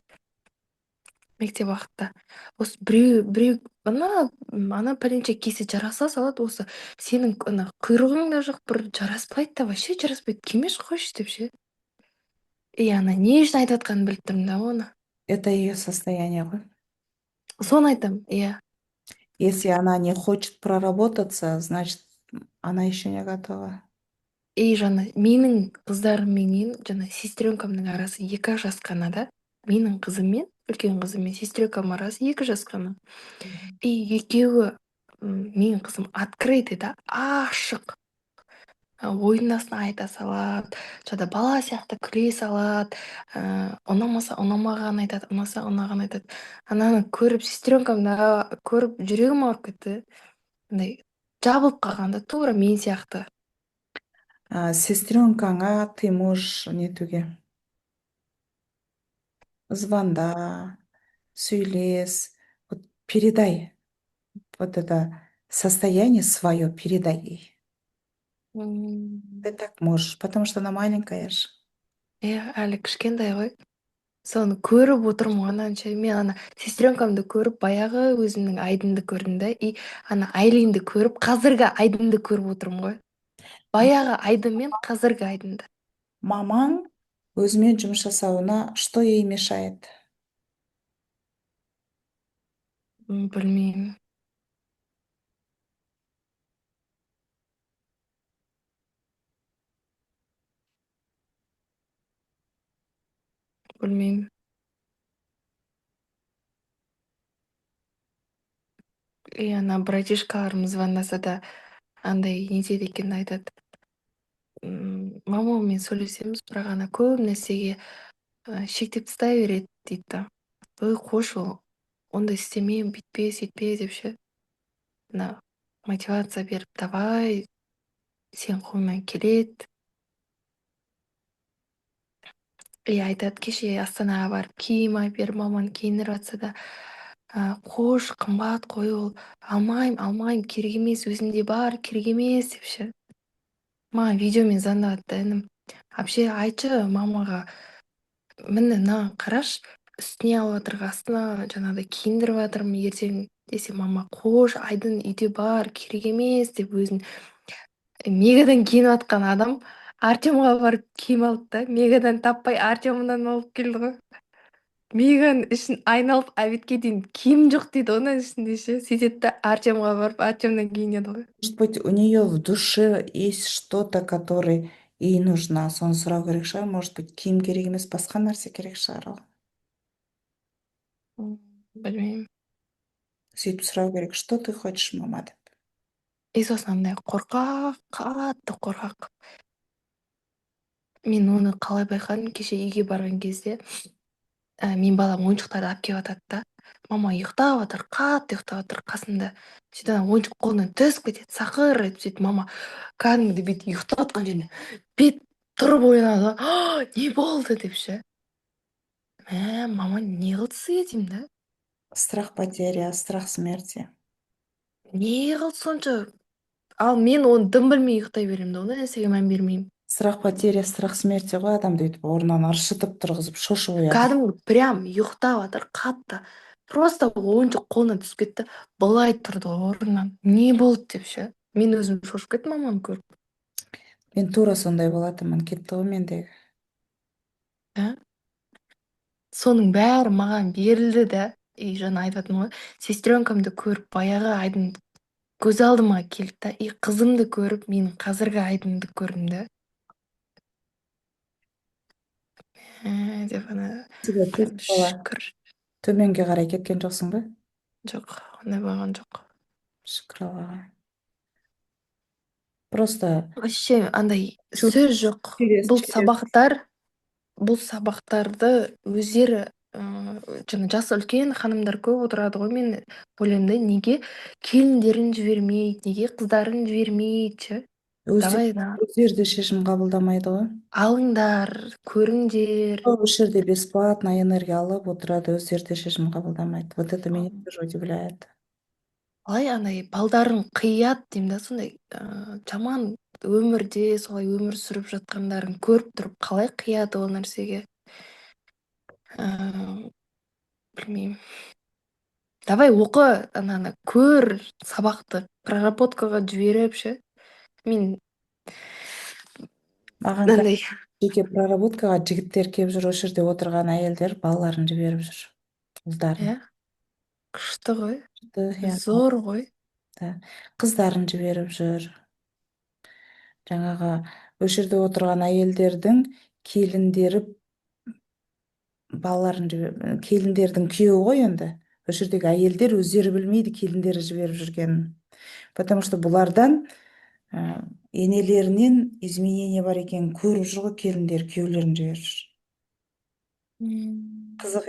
Мектеп уақытта. Осы біреу ана пәленше кисе жараса салады, осы сенің құйрығың да жоқ, бір жараспайды да, вообще жараспайды, кимеші қойшы деп ше. Ана не үшін айтып жатқанын біліп тұрмын да оны. Это ее состояние ғой. Соны айтам, иә. Если она не хочет проработаться, значит, она еще не готова. Жаңа менің қыздарымменен жаңа сестренкамның арасы 2 жас қана да. Менің қызыммен, үлкен қызыммен сестренкам арасы 2 жас қана. Екеуі, менің қызым открытый да, ашық. Ойындасын айта салады, жаңа бала сияқты күле салады, ұнамаса ұнамаған айтады, ұнаса ұнаған айтады. Ананы көріп, сестренкамда көріп жүрегім ауырып кетті. Жабылып қалғанда тура мен сияқты. Сестренкаңа ты можешь нетуге. Звонда, сөйлес, вот передай вот это состояние свое, передай ей. Ты так можешь, потому что она маленькая же. Әлі кішкентай ғой. Соны көріп отырмын ананша. Мен ана сестренкамды көріп, баяғы өзімнің Айдынды көрдім да, ана Айлинді көріп, қазіргі Айдынды көріп отырмын ғой. Баяғы Айдын мен қазіргі Айдынды. Мамаң өзімен жұмыс жасауына что ей мешает? Білмеймін. Білмеймін. Ана братишкаларым звондаса да андай не дейді екен, айтады. Мамаммен сөйлесеміз, бірақ ана көп нәрсеге шектеп тастай береді дейді. ой қойшы ол ондай істеме бүйтпе сөйтпе деп ше мына мотивация беріп давай сен қолыңнан келеді. И айтады кеше Астанаға барып киім әперіп маманы киіндіріп жатса да қош қымбат қой ол алмаймын керек емес өзімде бар керек емес деп ше маған видеомен звондады да інім вообще айтшы мамаға міне мынаған қарашы үстіне алып жатыр астына жаңағыдай киіндіріп жатырмын ертең десе мама қош Айдын үйде бар керек емес деп өзін мегадан киініп жатқан адам Артемға барып киім алды да мегадан таппай Артемнан алып келді ғой. Меганың ішін айналып обедке дейін киім жоқ дейді оның ішінде ше сөйтеді да Артемға барып Артемнан киінеді ғой. Может быть, у нее в душе есть что-то, которое ей нужно, соны сұрау керек шығар. Может быть, киім керек емес, басқа нәрсе керек шығар ол. Білмеймін. Сөйтіп сұрау керек, что ты хочешь, мама деп. И сосын андай қорқақ, қатты қорқақ. Мен оны қалай байқадым кеше үйге барған кезде мен балам ойыншықтарды алып келіп жатады да мама ұйықтап жатыр қатты ұйықтап жатыр қасымда сөйтіп ойыншық қолынан түсіп кетеді сақыр етіп сөйтіп мама кәдімгідей бүйтіп ұйықтап жатқан жеріне бет тұрып оянады да не болды деп ше мама не қылды сізге деймін да Страх потери, страх смерти. не қылды сонша ал мен оны дым білмей ұйықтай беремін да ондай нәрсеге мән бермеймін. Страх потери, страх смерти ғой адамды өйтіп орнынан ыршытып тұрғызып шошып оятып. Кәдімгі прям ұйықтап жатыр қатты просто ойыншық қолынан түсіп кетті былай тұрды орнынан не болды деп ше мен өзім шошып кеттім маманы көріп. Мен тура сондай болатынмын, кетті ғой мендегі. Соның бәрі маған берілді да и жаңа айтатын ғой сестренкамды көріп баяғы Айдын көз алдыма келді да и қызымды көріп менің қазіргі Айдынды көрдім да деп ана прям шүкір Төменге қарай кеткен жоқсың ба? жоқ ондай болған жоқ. Шүкір Аллаға. Просто Вообще андай сөз жоқ. Бұл сабақтарды өздері жаңа жасы үлкен ханымдар көп отырады ғой мен ойлаймын да неге келіндерін жібермейді неге қыздарын жібермейді ше давай өздері де шешім қабылдамайды ғой. алыңдар көріңдер Осы жерде бесплатно энергия алып отырады, өздері де шешім қабылдамайды. Вот это меня тоже удивляет. қалай андай балдарын қияды деймін да сондай жаман өмірде солай өмір сүріп жатқандарын көріп тұрып қалай қияды ол нәрсеге білмеймін. Давай оқы ананы көр сабақты проработкаға жіберіп ше мен Маған андай жеке проработкаға жігіттер келіп жүр, осы жерде отырған әйелдер балаларын жіберіп жүр. Қыздарын. күшті ғой Күшті, зор ғой қыздарын жіберіп жүр. Жаңағы осы жерде отырған әйелдердің келіндері балаларын келіндердің күйеуі ғой енді. Осы жердегі әйелдер өздері білмейді келіндері жіберіп жүргенін. Потому что бұлардан енелерінен изменение бар екенін көріп жүр ғой келіндер күйеулерін жіберіп жүр. Қызық,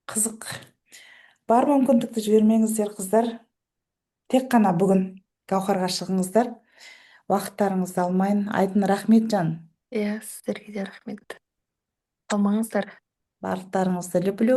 Қызық. Бар мүмкіндікті жібермеңіздер, қыздар. Тек қана бүгін Гаухарға шығыңыздар. Уақыттарыңызды алмайын. Айдын, рахмет жан. сіздерге де рахмет. Алмаңыздар. Барлықтарыңызды люблю.